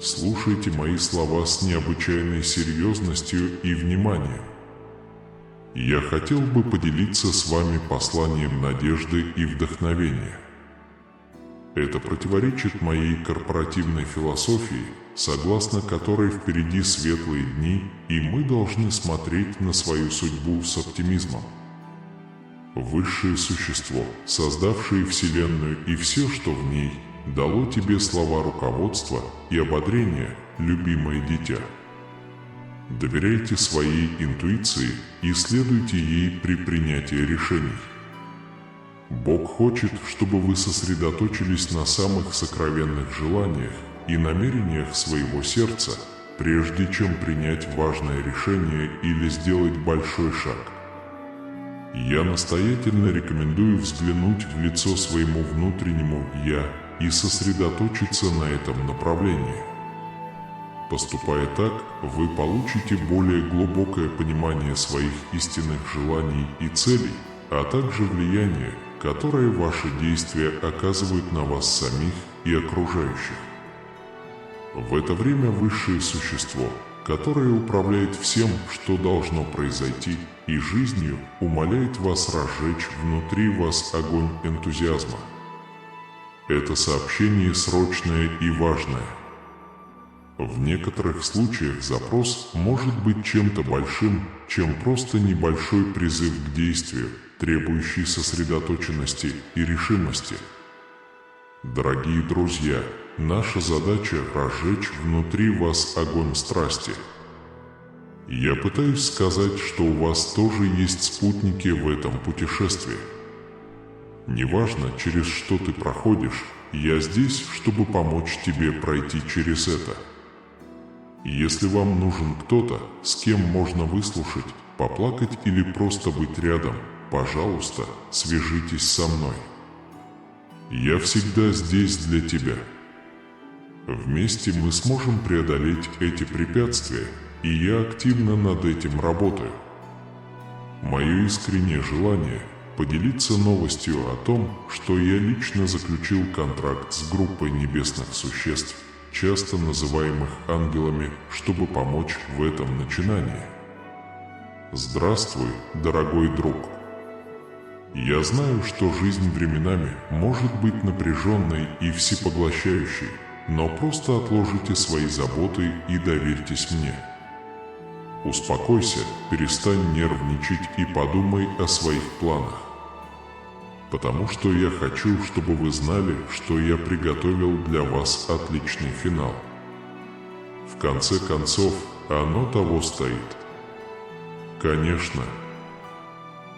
Слушайте мои слова с необычайной серьезностью и вниманием. Я хотел бы поделиться с вами посланием надежды и вдохновения. Это противоречит моей корпоративной философии, согласно которой впереди светлые дни, и мы должны смотреть на свою судьбу с оптимизмом. Высшее существо, создавшее Вселенную и все, что в ней, дало тебе слова руководства и ободрения, любимое дитя. Доверяйте своей интуиции и следуйте ей при принятии решений. Бог хочет, чтобы вы сосредоточились на самых сокровенных желаниях и намерениях своего сердца, прежде чем принять важное решение или сделать большой шаг. Я настоятельно рекомендую взглянуть в лицо своему внутреннему «Я» и сосредоточиться на этом направлении. Поступая так, вы получите более глубокое понимание своих истинных желаний и целей, а также влияние, которое ваши действия оказывают на вас самих и окружающих. В это время высшее существо, которое управляет всем, что должно произойти, и жизнью, умоляет вас разжечь внутри вас огонь энтузиазма. Это сообщение срочное и важное. В некоторых случаях запрос может быть чем-то большим, чем просто небольшой призыв к действию, требующий сосредоточенности и решимости. Дорогие друзья, наша задача – разжечь внутри вас огонь страсти. Я пытаюсь сказать, что у вас тоже есть спутники в этом путешествии. Неважно, через что ты проходишь, я здесь, чтобы помочь тебе пройти через это. Если вам нужен кто-то, с кем можно выслушать, поплакать или просто быть рядом, пожалуйста, свяжитесь со мной. Я всегда здесь для тебя. Вместе мы сможем преодолеть эти препятствия, и я активно над этим работаю. Мое искреннее желание – поделиться новостью о том, что я лично заключил контракт с группой небесных существ, часто называемых ангелами, чтобы помочь в этом начинании. Здравствуй, дорогой друг. Я знаю, что жизнь временами может быть напряженной и всепоглощающей, но просто отложите свои заботы и доверьтесь мне. Успокойся, перестань нервничать и подумай о своих планах. Потому что я хочу, чтобы вы знали, что я приготовил для вас отличный финал. В конце концов, оно того стоит. Конечно.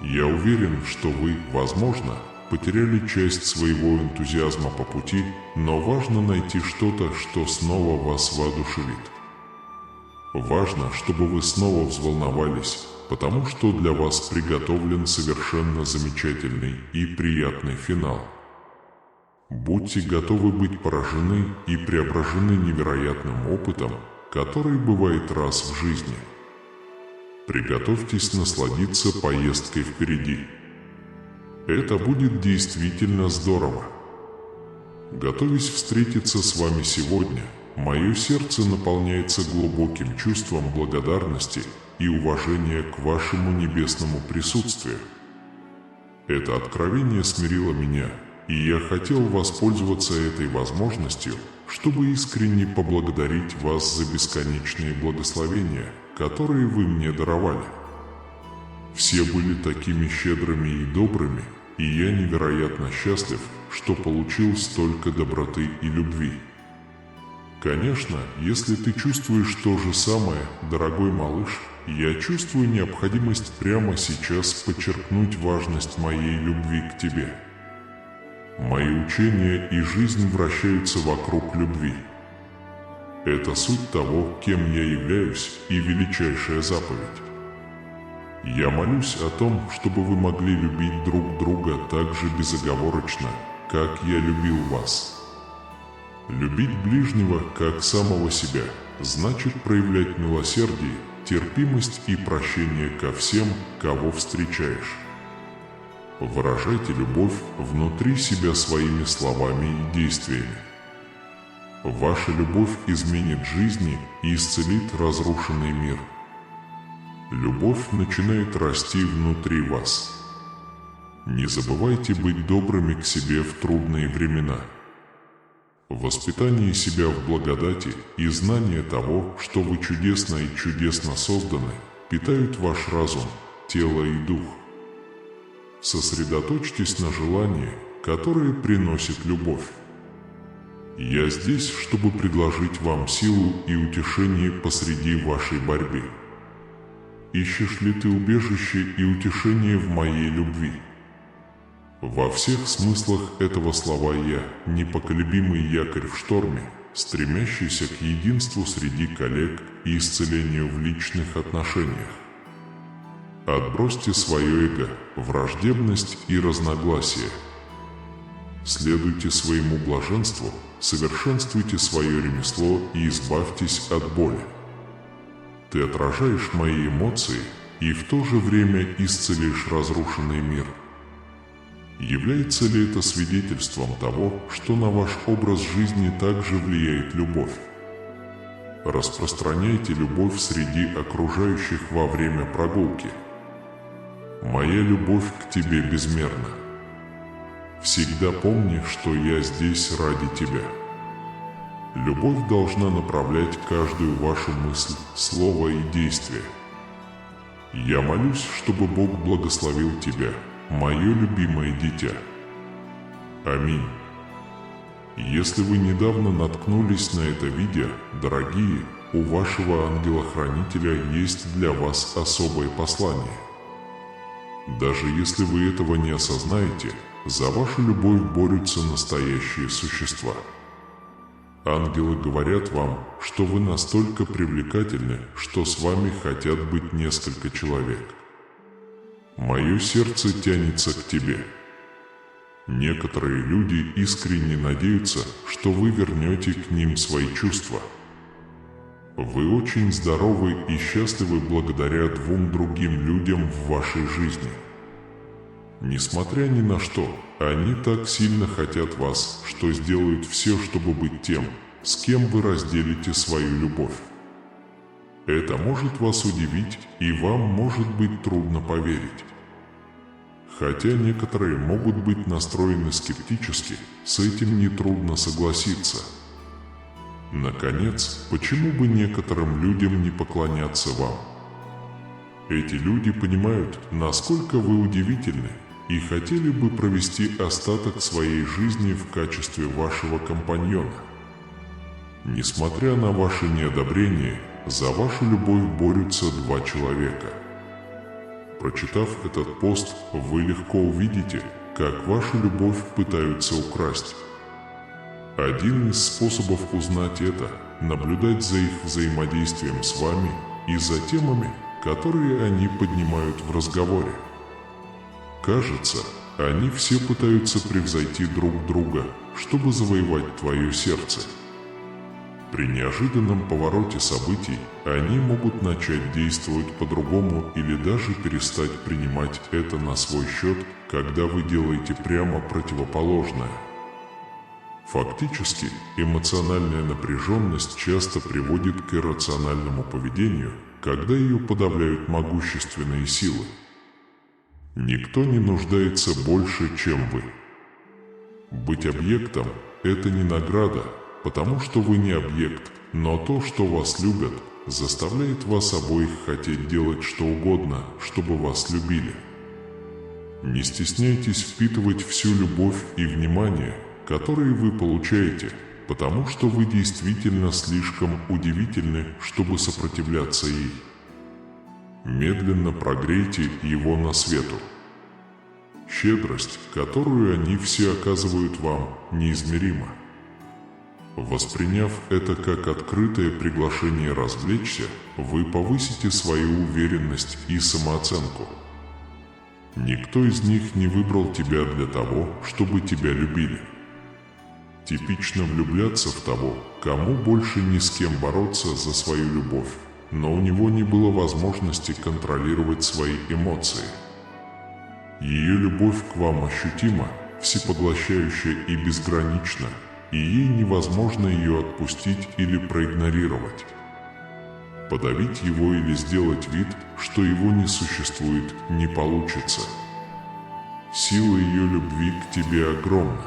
Я уверен, что вы, возможно, потеряли часть своего энтузиазма по пути, но важно найти что-то, что снова вас воодушевит. Важно, чтобы вы снова взволновались, потому что для вас приготовлен совершенно замечательный и приятный финал. Будьте готовы быть поражены и преображены невероятным опытом, который бывает раз в жизни. Приготовьтесь насладиться поездкой впереди. Это будет действительно здорово. Готовясь встретиться с вами сегодня, мое сердце наполняется глубоким чувством благодарности и уважения к вашему небесному присутствию. Это откровение смирило меня, и я хотел воспользоваться этой возможностью, чтобы искренне поблагодарить вас за бесконечные благословения, которые вы мне даровали. Все были такими щедрыми и добрыми, и я невероятно счастлив, что получил столько доброты и любви. Конечно, если ты чувствуешь то же самое, дорогой малыш, я чувствую необходимость прямо сейчас подчеркнуть важность моей любви к тебе. Мои учения и жизнь вращаются вокруг любви. Это суть того, кем я являюсь, и величайшая заповедь. Я молюсь о том, чтобы вы могли любить друг друга так же безоговорочно, как я любил вас. Любить ближнего как самого себя значит проявлять милосердие, терпимость и прощение ко всем, кого встречаешь. Выражайте любовь внутри себя своими словами и действиями. Ваша любовь изменит жизни и исцелит разрушенный мир. Любовь начинает расти внутри вас. Не забывайте быть добрыми к себе в трудные времена. Воспитание себя в благодати и знание того, что вы чудесно и чудесно созданы, питают ваш разум, тело и дух. Сосредоточьтесь на желании, которое приносит любовь. Я здесь, чтобы предложить вам силу и утешение посреди вашей борьбы. Ищешь ли ты убежище и утешение в моей любви? Во всех смыслах этого слова я – непоколебимый якорь в шторме, стремящийся к единству среди коллег и исцелению в личных отношениях. Отбросьте свое эго, враждебность и разногласия. Следуйте своему блаженству, совершенствуйте свое ремесло и избавьтесь от боли. Ты отражаешь мои эмоции и в то же время исцелишь разрушенный мир. Является ли это свидетельством того, что на ваш образ жизни также влияет любовь? Распространяйте любовь среди окружающих во время прогулки. Моя любовь к тебе безмерна. Всегда помни, что я здесь ради тебя. Любовь должна направлять каждую вашу мысль, слово и действие. Я молюсь, чтобы Бог благословил тебя, мое любимое дитя. Аминь. Если вы недавно наткнулись на это видео, дорогие, у вашего ангела-хранителя есть для вас особое послание. Даже если вы этого не осознаете, за вашу любовь борются настоящие существа. Ангелы говорят вам, что вы настолько привлекательны, что с вами хотят быть несколько человек. Мое сердце тянется к тебе. Некоторые люди искренне надеются, что вы вернете к ним свои чувства. Вы очень здоровы и счастливы благодаря двум другим людям в вашей жизни. Несмотря ни на что, они так сильно хотят вас, что сделают все, чтобы быть тем, с кем вы разделите свою любовь. Это может вас удивить, и вам может быть трудно поверить. Хотя некоторые могут быть настроены скептически, с этим нетрудно согласиться. Наконец, почему бы некоторым людям не поклоняться вам? Эти люди понимают, насколько вы удивительны, и хотели бы провести остаток своей жизни в качестве вашего компаньона. Несмотря на ваше неодобрение, за вашу любовь борются два человека. Прочитав этот пост, вы легко увидите, как вашу любовь пытаются украсть. Один из способов узнать это – наблюдать за их взаимодействием с вами и за темами, которые они поднимают в разговоре. Кажется, они все пытаются превзойти друг друга, чтобы завоевать твое сердце. При неожиданном повороте событий они могут начать действовать по-другому или даже перестать принимать это на свой счет, когда вы делаете прямо противоположное. Фактически, эмоциональная напряженность часто приводит к иррациональному поведению, когда ее подавляют могущественные силы. Никто не нуждается больше, чем вы. Быть объектом – это не награда, потому что вы не объект, но то, что вас любят, заставляет вас обоих хотеть делать что угодно, чтобы вас любили. Не стесняйтесь впитывать всю любовь и внимание, которые вы получаете, потому что вы действительно слишком удивительны, чтобы сопротивляться ей. Медленно прогрейте его на свету. Щедрость, которую они все оказывают вам, неизмерима. Восприняв это как открытое приглашение развлечься, вы повысите свою уверенность и самооценку. Никто из них не выбрал тебя для того, чтобы тебя любили. Типично влюбляться в того, кому больше ни с кем бороться за свою любовь, но у него не было возможности контролировать свои эмоции. Ее любовь к вам ощутима, всепоглощающая и безгранична, и ей невозможно ее отпустить или проигнорировать. Подавить его или сделать вид, что его не существует, не получится. Сила ее любви к тебе огромна.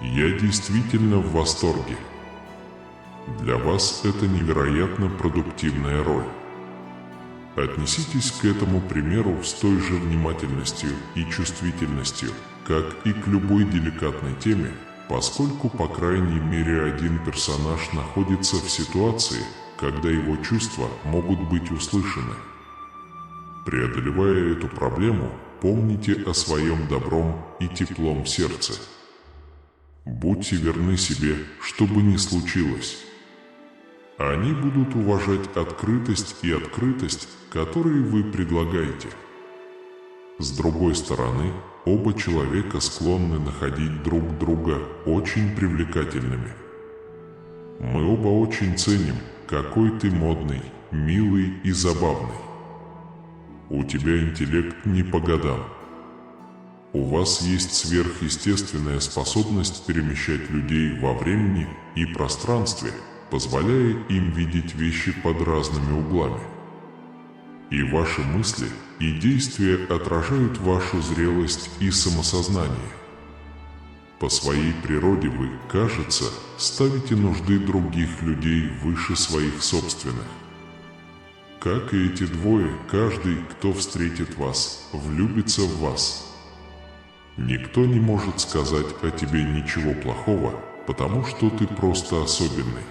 Я действительно в восторге. Для вас это невероятно продуктивная роль. Отнеситесь к этому примеру с той же внимательностью и чувствительностью, как и к любой деликатной теме, поскольку по крайней мере один персонаж находится в ситуации, когда его чувства могут быть услышаны. Преодолевая эту проблему, помните о своем добром и теплом сердце. Будьте верны себе, что бы ни случилось. Они будут уважать открытость, которые вы предлагаете. С другой стороны, оба человека склонны находить друг друга очень привлекательными. Мы оба очень ценим, какой ты модный, милый и забавный. У тебя интеллект не по годам. У вас есть сверхъестественная способность перемещать людей во времени и пространстве, позволяя им видеть вещи под разными углами. И ваши мысли и действия отражают вашу зрелость и самосознание. По своей природе вы, кажется, ставите нужды других людей выше своих собственных. Как и эти двое, каждый, кто встретит вас, влюбится в вас. Никто не может сказать о тебе ничего плохого, потому что ты просто особенный.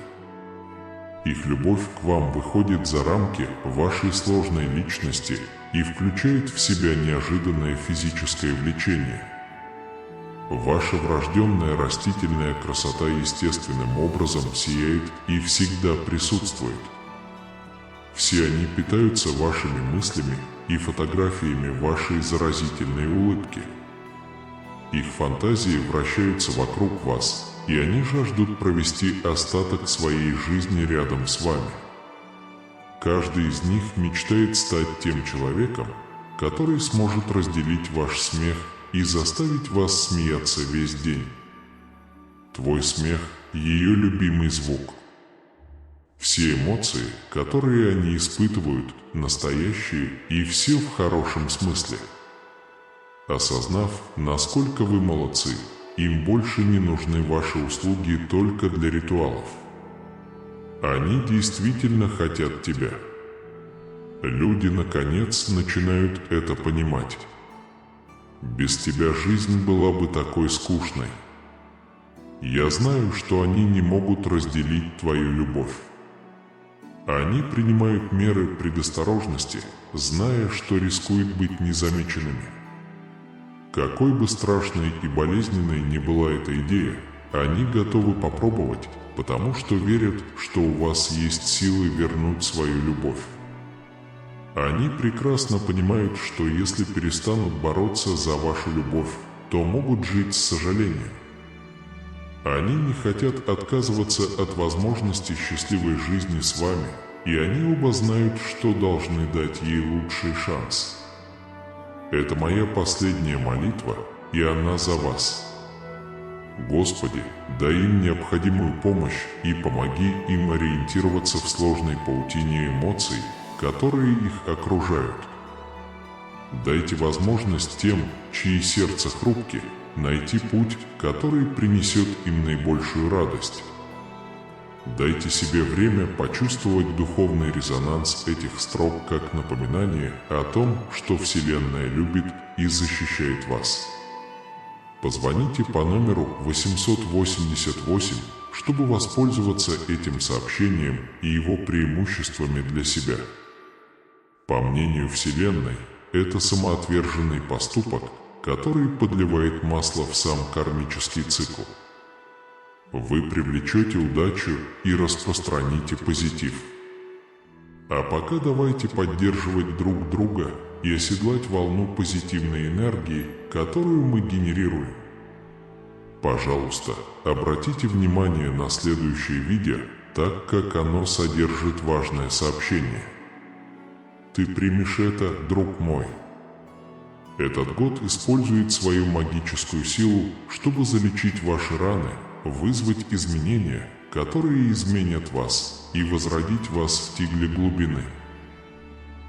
Их любовь к вам выходит за рамки вашей сложной личности и включает в себя неожиданное физическое влечение. Ваша врожденная растительная красота естественным образом сияет и всегда присутствует. Все они питаются вашими мыслями и фотографиями вашей заразительной улыбки. Их фантазии вращаются вокруг вас, и они жаждут провести остаток своей жизни рядом с вами. Каждый из них мечтает стать тем человеком, который сможет разделить ваш смех и заставить вас смеяться весь день. Твой смех – ее любимый звук. Все эмоции, которые они испытывают, настоящие и все в хорошем смысле. Осознав, насколько вы молодцы, им больше не нужны ваши услуги только для ритуалов. Они действительно хотят тебя. Люди, наконец, начинают это понимать. Без тебя жизнь была бы такой скучной. Я знаю, что они не могут разделить твою любовь. Они принимают меры предосторожности, зная, что рискуют быть незамеченными. Какой бы страшной и болезненной ни была эта идея, они готовы попробовать, потому что верят, что у вас есть силы вернуть свою любовь. Они прекрасно понимают, что если перестанут бороться за вашу любовь, то могут жить с сожалением. Они не хотят отказываться от возможности счастливой жизни с вами, и они оба знают, что должны дать ей лучший шанс. Это моя последняя молитва, и она за вас. Господи, дай им необходимую помощь и помоги им ориентироваться в сложной паутине эмоций, которые их окружают. Дайте возможность тем, чьи сердца хрупки, найти путь, который принесет им наибольшую радость. Дайте себе время почувствовать духовный резонанс этих строк как напоминание о том, что Вселенная любит и защищает вас. Позвоните по номеру 888, чтобы воспользоваться этим сообщением и его преимуществами для себя. По мнению Вселенной, это самоотверженный поступок, который подливает масло в сам кармический цикл. Вы привлечете удачу и распространите позитив. А пока давайте поддерживать друг друга и оседлать волну позитивной энергии, которую мы генерируем. Пожалуйста, обратите внимание на следующее видео, так как оно содержит важное сообщение. Ты примешь это, друг мой. Этот год использует свою магическую силу, чтобы залечить ваши раны, вызвать изменения, которые изменят вас, и возродить вас в тигле глубины.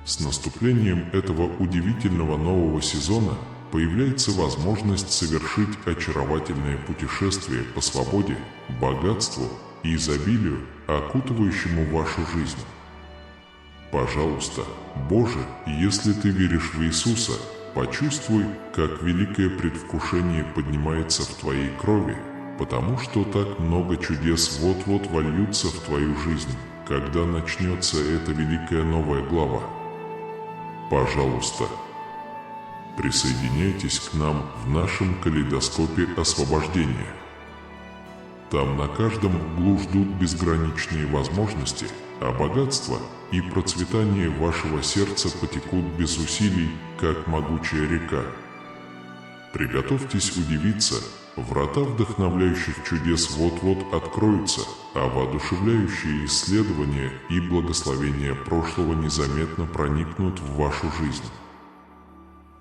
С наступлением этого удивительного нового сезона появляется возможность совершить очаровательное путешествие по свободе, богатству и изобилию, окутывающему вашу жизнь. Пожалуйста, Боже, если ты веришь в Иисуса, почувствуй, как великое предвкушение поднимается в твоей крови, потому что так много чудес вот-вот вольются в твою жизнь, когда начнется эта великая новая глава. Пожалуйста, присоединяйтесь к нам в нашем калейдоскопе освобождения. Там на каждом углу ждут безграничные возможности, а богатство и процветание вашего сердца потекут без усилий, как могучая река. Приготовьтесь удивиться, врата вдохновляющих чудес вот-вот откроются, а воодушевляющие исследования и благословения прошлого незаметно проникнут в вашу жизнь.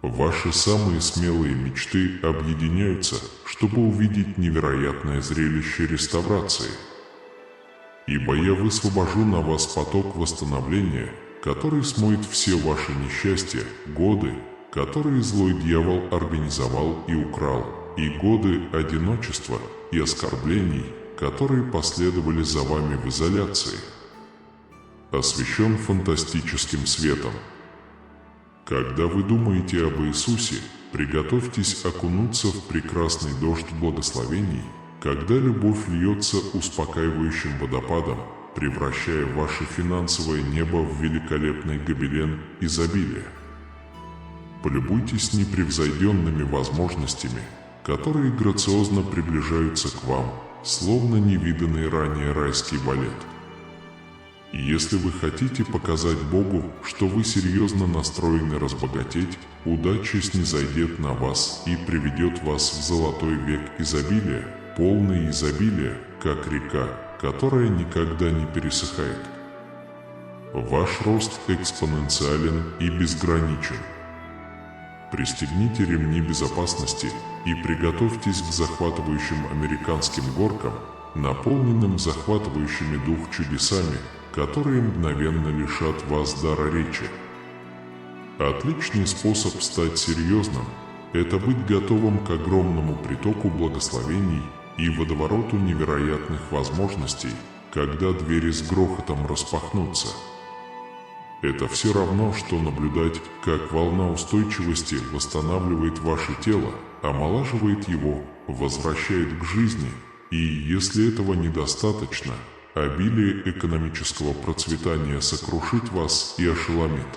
Ваши самые смелые мечты объединяются, чтобы увидеть невероятное зрелище реставрации. Ибо я высвобожу на вас поток восстановления, который смоет все ваши несчастья, годы, которые злой дьявол организовал и украл, и годы одиночества и оскорблений, которые последовали за вами в изоляции. Освещен фантастическим светом. Когда вы думаете об Иисусе, приготовьтесь окунуться в прекрасный дождь благословений, когда любовь льется успокаивающим водопадом, превращая ваше финансовое небо в великолепный гобелен изобилия. Полюбуйтесь непревзойденными возможностями, которые грациозно приближаются к вам, словно невиданный ранее райский балет. И если вы хотите показать Богу, что вы серьезно настроены разбогатеть, удача снизойдет на вас и приведет вас в золотой век изобилия, полный изобилия, как река, которая никогда не пересыхает. Ваш рост экспоненциален и безграничен. Пристегните ремни безопасности и приготовьтесь к захватывающим американским горкам, наполненным захватывающими дух чудесами, которые мгновенно лишат вас дара речи. Отличный способ стать серьезным – это быть готовым к огромному притоку благословений и водовороту невероятных возможностей, когда двери с грохотом распахнутся. Это все равно, что наблюдать, как волна устойчивости восстанавливает ваше тело, омолаживает его, возвращает к жизни, и если этого недостаточно, обилие экономического процветания сокрушит вас и ошеломит.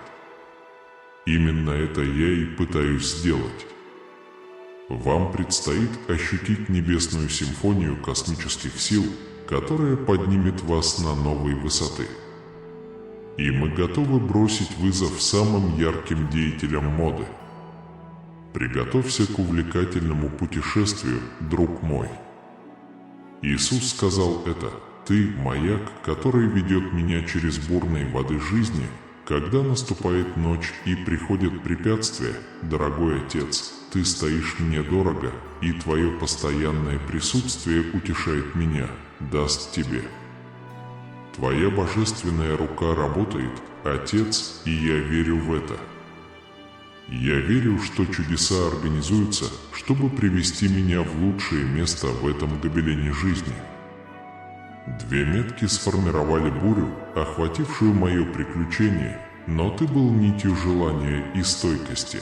Именно это я и пытаюсь сделать. Вам предстоит ощутить небесную симфонию космических сил, которая поднимет вас на новые высоты. И мы готовы бросить вызов самым ярким деятелям моды. Приготовься к увлекательному путешествию, друг мой. Иисус сказал это: «Ты – маяк, который ведет меня через бурные воды жизни, когда наступает ночь и приходят препятствия, дорогой Отец, Ты стоишь мне дорого, и Твое постоянное присутствие утешает меня, даст Тебе. Твоя божественная рука работает, Отец, и я верю в это. Я верю, что чудеса организуются, чтобы привести меня в лучшее место в этом гобелене жизни». Две метки сформировали бурю, охватившую мое приключение, но ты был нитью желания и стойкости.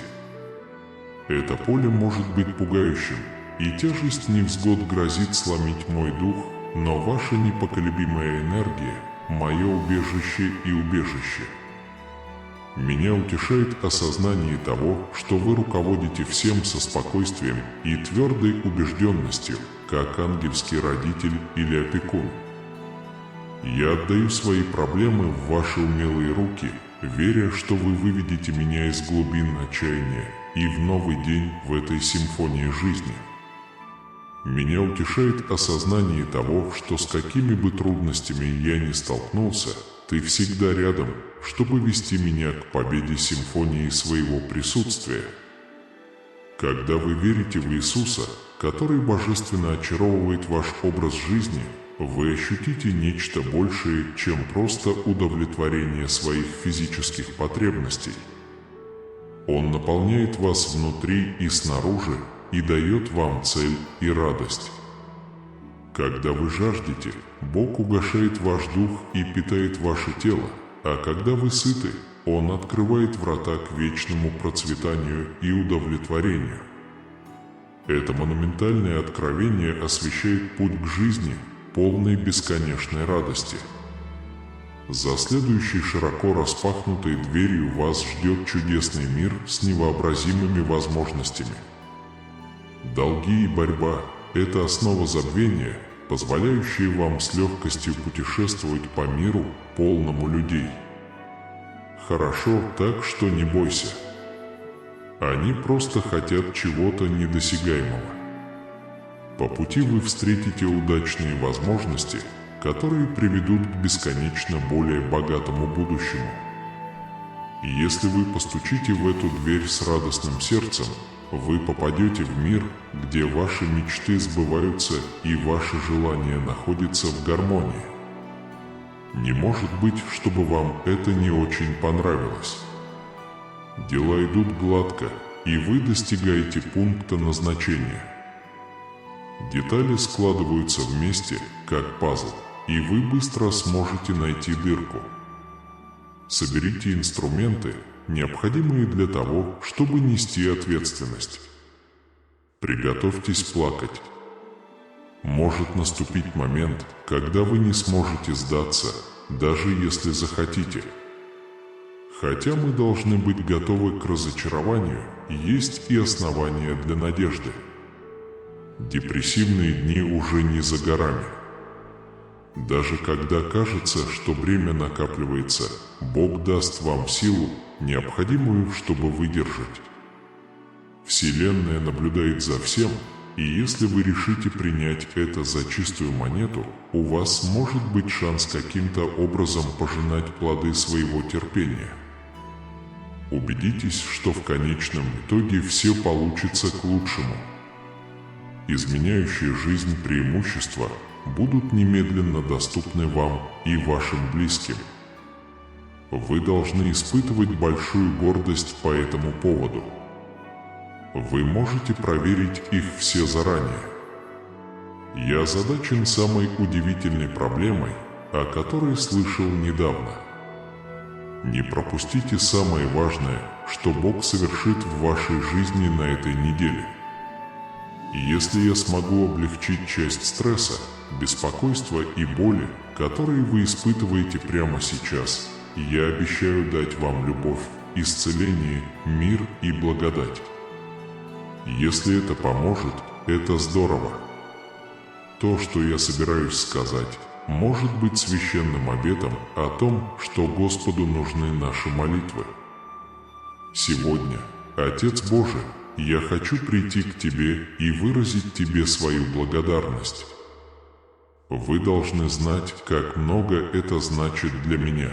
Это поле может быть пугающим, и тяжесть невзгод грозит сломить мой дух, но ваша непоколебимая энергия – мое убежище и убежище. Меня утешает осознание того, что вы руководите всем со спокойствием и твердой убежденностью, как ангельский родитель или опекун. Я отдаю свои проблемы в ваши умелые руки, веря, что вы выведете меня из глубин отчаяния и в новый день в этой симфонии жизни. Меня утешает осознание того, что с какими бы трудностями я ни столкнулся, ты всегда рядом, чтобы вести меня к победе симфонии своего присутствия. Когда вы верите в Иисуса, который божественно очаровывает ваш образ жизни, вы ощутите нечто большее, чем просто удовлетворение своих физических потребностей. Он наполняет вас внутри и снаружи и дает вам цель и радость. Когда вы жаждете, Бог угошает ваш дух и питает ваше тело, а когда вы сыты, Он открывает врата к вечному процветанию и удовлетворению. Это монументальное откровение освещает путь к жизни, полной бесконечной радости. За следующей широко распахнутой дверью вас ждет чудесный мир с невообразимыми возможностями. Долги и борьба – это основа забвения, позволяющая вам с легкостью путешествовать по миру, полному людей. Хорошо, так что не бойся. Они просто хотят чего-то недосягаемого. По пути вы встретите удачные возможности, которые приведут к бесконечно более богатому будущему. И если вы постучите в эту дверь с радостным сердцем, вы попадете в мир, где ваши мечты сбываются и ваши желания находятся в гармонии. Не может быть, чтобы вам это не очень понравилось. Дела идут гладко, и вы достигаете пункта назначения. Детали складываются вместе, как пазл, и вы быстро сможете найти дырку. Соберите инструменты, необходимые для того, чтобы нести ответственность. Приготовьтесь плакать. Может наступить момент, когда вы не сможете сдаться, даже если захотите. Хотя мы должны быть готовы к разочарованию, есть и основания для надежды. Депрессивные дни уже не за горами. Даже когда кажется, что бремя накапливается, Бог даст вам силу, необходимую, чтобы выдержать. Вселенная наблюдает за всем, и если вы решите принять это за чистую монету, у вас может быть шанс каким-то образом пожинать плоды своего терпения. Убедитесь, что в конечном итоге все получится к лучшему. Изменяющие жизнь преимущества будут немедленно доступны вам и вашим близким. Вы должны испытывать большую гордость по этому поводу. Вы можете проверить их все заранее. Я озадачен самой удивительной проблемой, о которой слышал недавно. Не пропустите самое важное, что Бог совершит в вашей жизни на этой неделе. Если я смогу облегчить часть стресса, беспокойства и боли, которые вы испытываете прямо сейчас, я обещаю дать вам любовь, исцеление, мир и благодать. Если это поможет, это здорово. То, что я собираюсь сказать, может быть священным обетом о том, что Господу нужны наши молитвы. Сегодня, Отец Божий, я хочу прийти к Тебе и выразить Тебе свою благодарность. Вы должны знать, как много это значит для меня.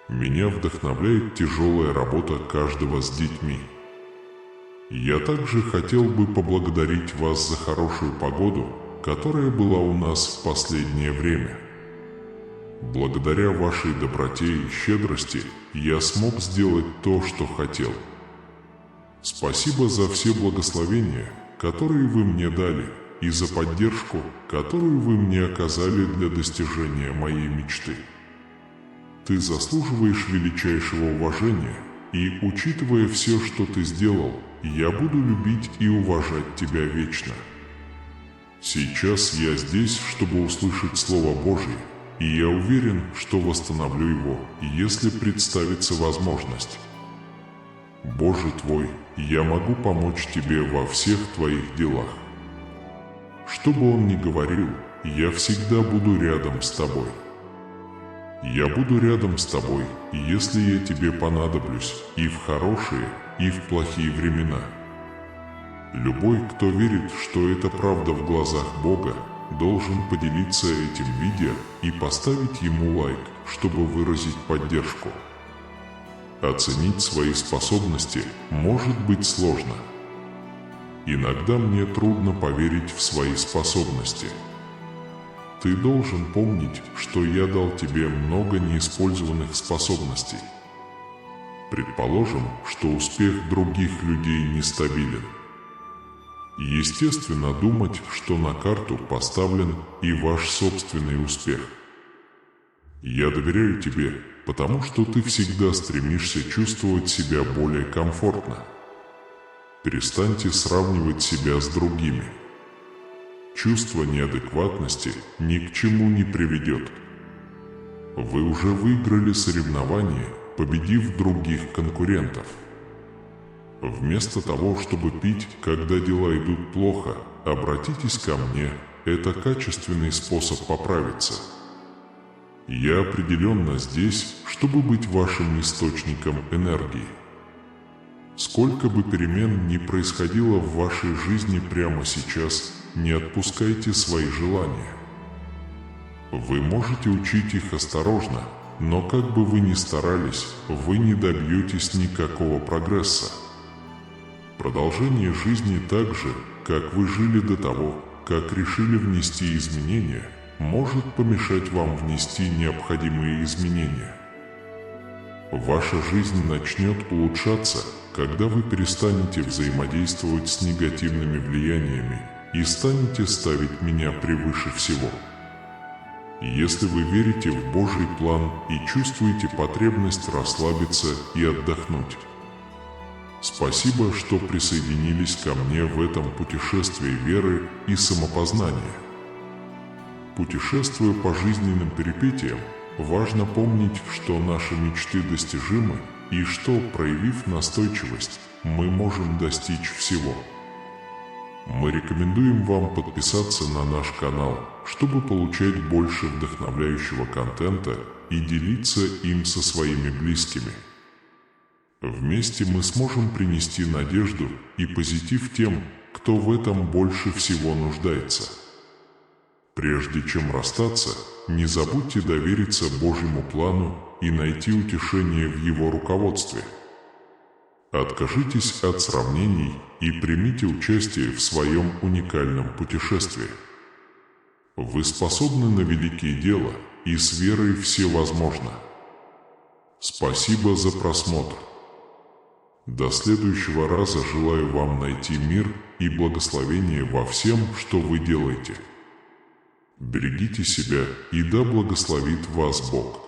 Меня вдохновляет тяжелая работа каждого с детьми. Я также хотел бы поблагодарить вас за хорошую погоду, которая была у нас в последнее время. Благодаря вашей доброте и щедрости я смог сделать то, что хотел. Спасибо за все благословения, которые вы мне дали, и за поддержку, которую вы мне оказали для достижения моей мечты. Ты заслуживаешь величайшего уважения, и, учитывая все, что ты сделал, я буду любить и уважать тебя вечно. Сейчас я здесь, чтобы услышать Слово Божье, и я уверен, что восстановлю его, если представится возможность. Боже твой, я могу помочь тебе во всех твоих делах. Что бы он ни говорил, я всегда буду рядом с тобой. Я буду рядом с тобой, если я тебе понадоблюсь, и в хорошие, и в плохие времена. Любой, кто верит, что это правда в глазах Бога, должен поделиться этим видео и поставить ему лайк, чтобы выразить поддержку. Оценить свои способности может быть сложно. Иногда мне трудно поверить в свои способности. Ты должен помнить, что я дал тебе много неиспользованных способностей. Предположим, что успех других людей нестабилен. Естественно думать, что на карту поставлен и ваш собственный успех. Я доверяю тебе, потому что ты всегда стремишься чувствовать себя более комфортно. Перестаньте сравнивать себя с другими. Чувство неадекватности ни к чему не приведет. Вы уже выиграли соревнование, победив других конкурентов. Вместо того, чтобы пить, когда дела идут плохо, обратитесь ко мне, это качественный способ поправиться. Я определенно здесь, чтобы быть вашим источником энергии. Сколько бы перемен ни происходило в вашей жизни прямо сейчас, не отпускайте свои желания. Вы можете учить их осторожно, но как бы вы ни старались, вы не добьетесь никакого прогресса. Продолжение жизни так же, как вы жили до того, как решили внести изменения, может помешать вам внести необходимые изменения. Ваша жизнь начнет улучшаться, когда вы перестанете взаимодействовать с негативными влияниями и станете ставить меня превыше всего. Если вы верите в Божий план и чувствуете потребность расслабиться и отдохнуть. Спасибо, что присоединились ко мне в этом путешествии веры и самопознания. Путешествуя по жизненным перипетиям, важно помнить, что наши мечты достижимы и что, проявив настойчивость, мы можем достичь всего. Мы рекомендуем вам подписаться на наш канал, чтобы получать больше вдохновляющего контента и делиться им со своими близкими. Вместе мы сможем принести надежду и позитив тем, кто в этом больше всего нуждается. Прежде чем расстаться, не забудьте довериться Божьему плану и найти утешение в Его руководстве. Откажитесь от сравнений и примите участие в своем уникальном путешествии. Вы способны на великие дела, и с верой все возможно. Спасибо за просмотр. До следующего раза желаю вам найти мир и благословение во всем, что вы делаете. Берегите себя, и да благословит вас Бог.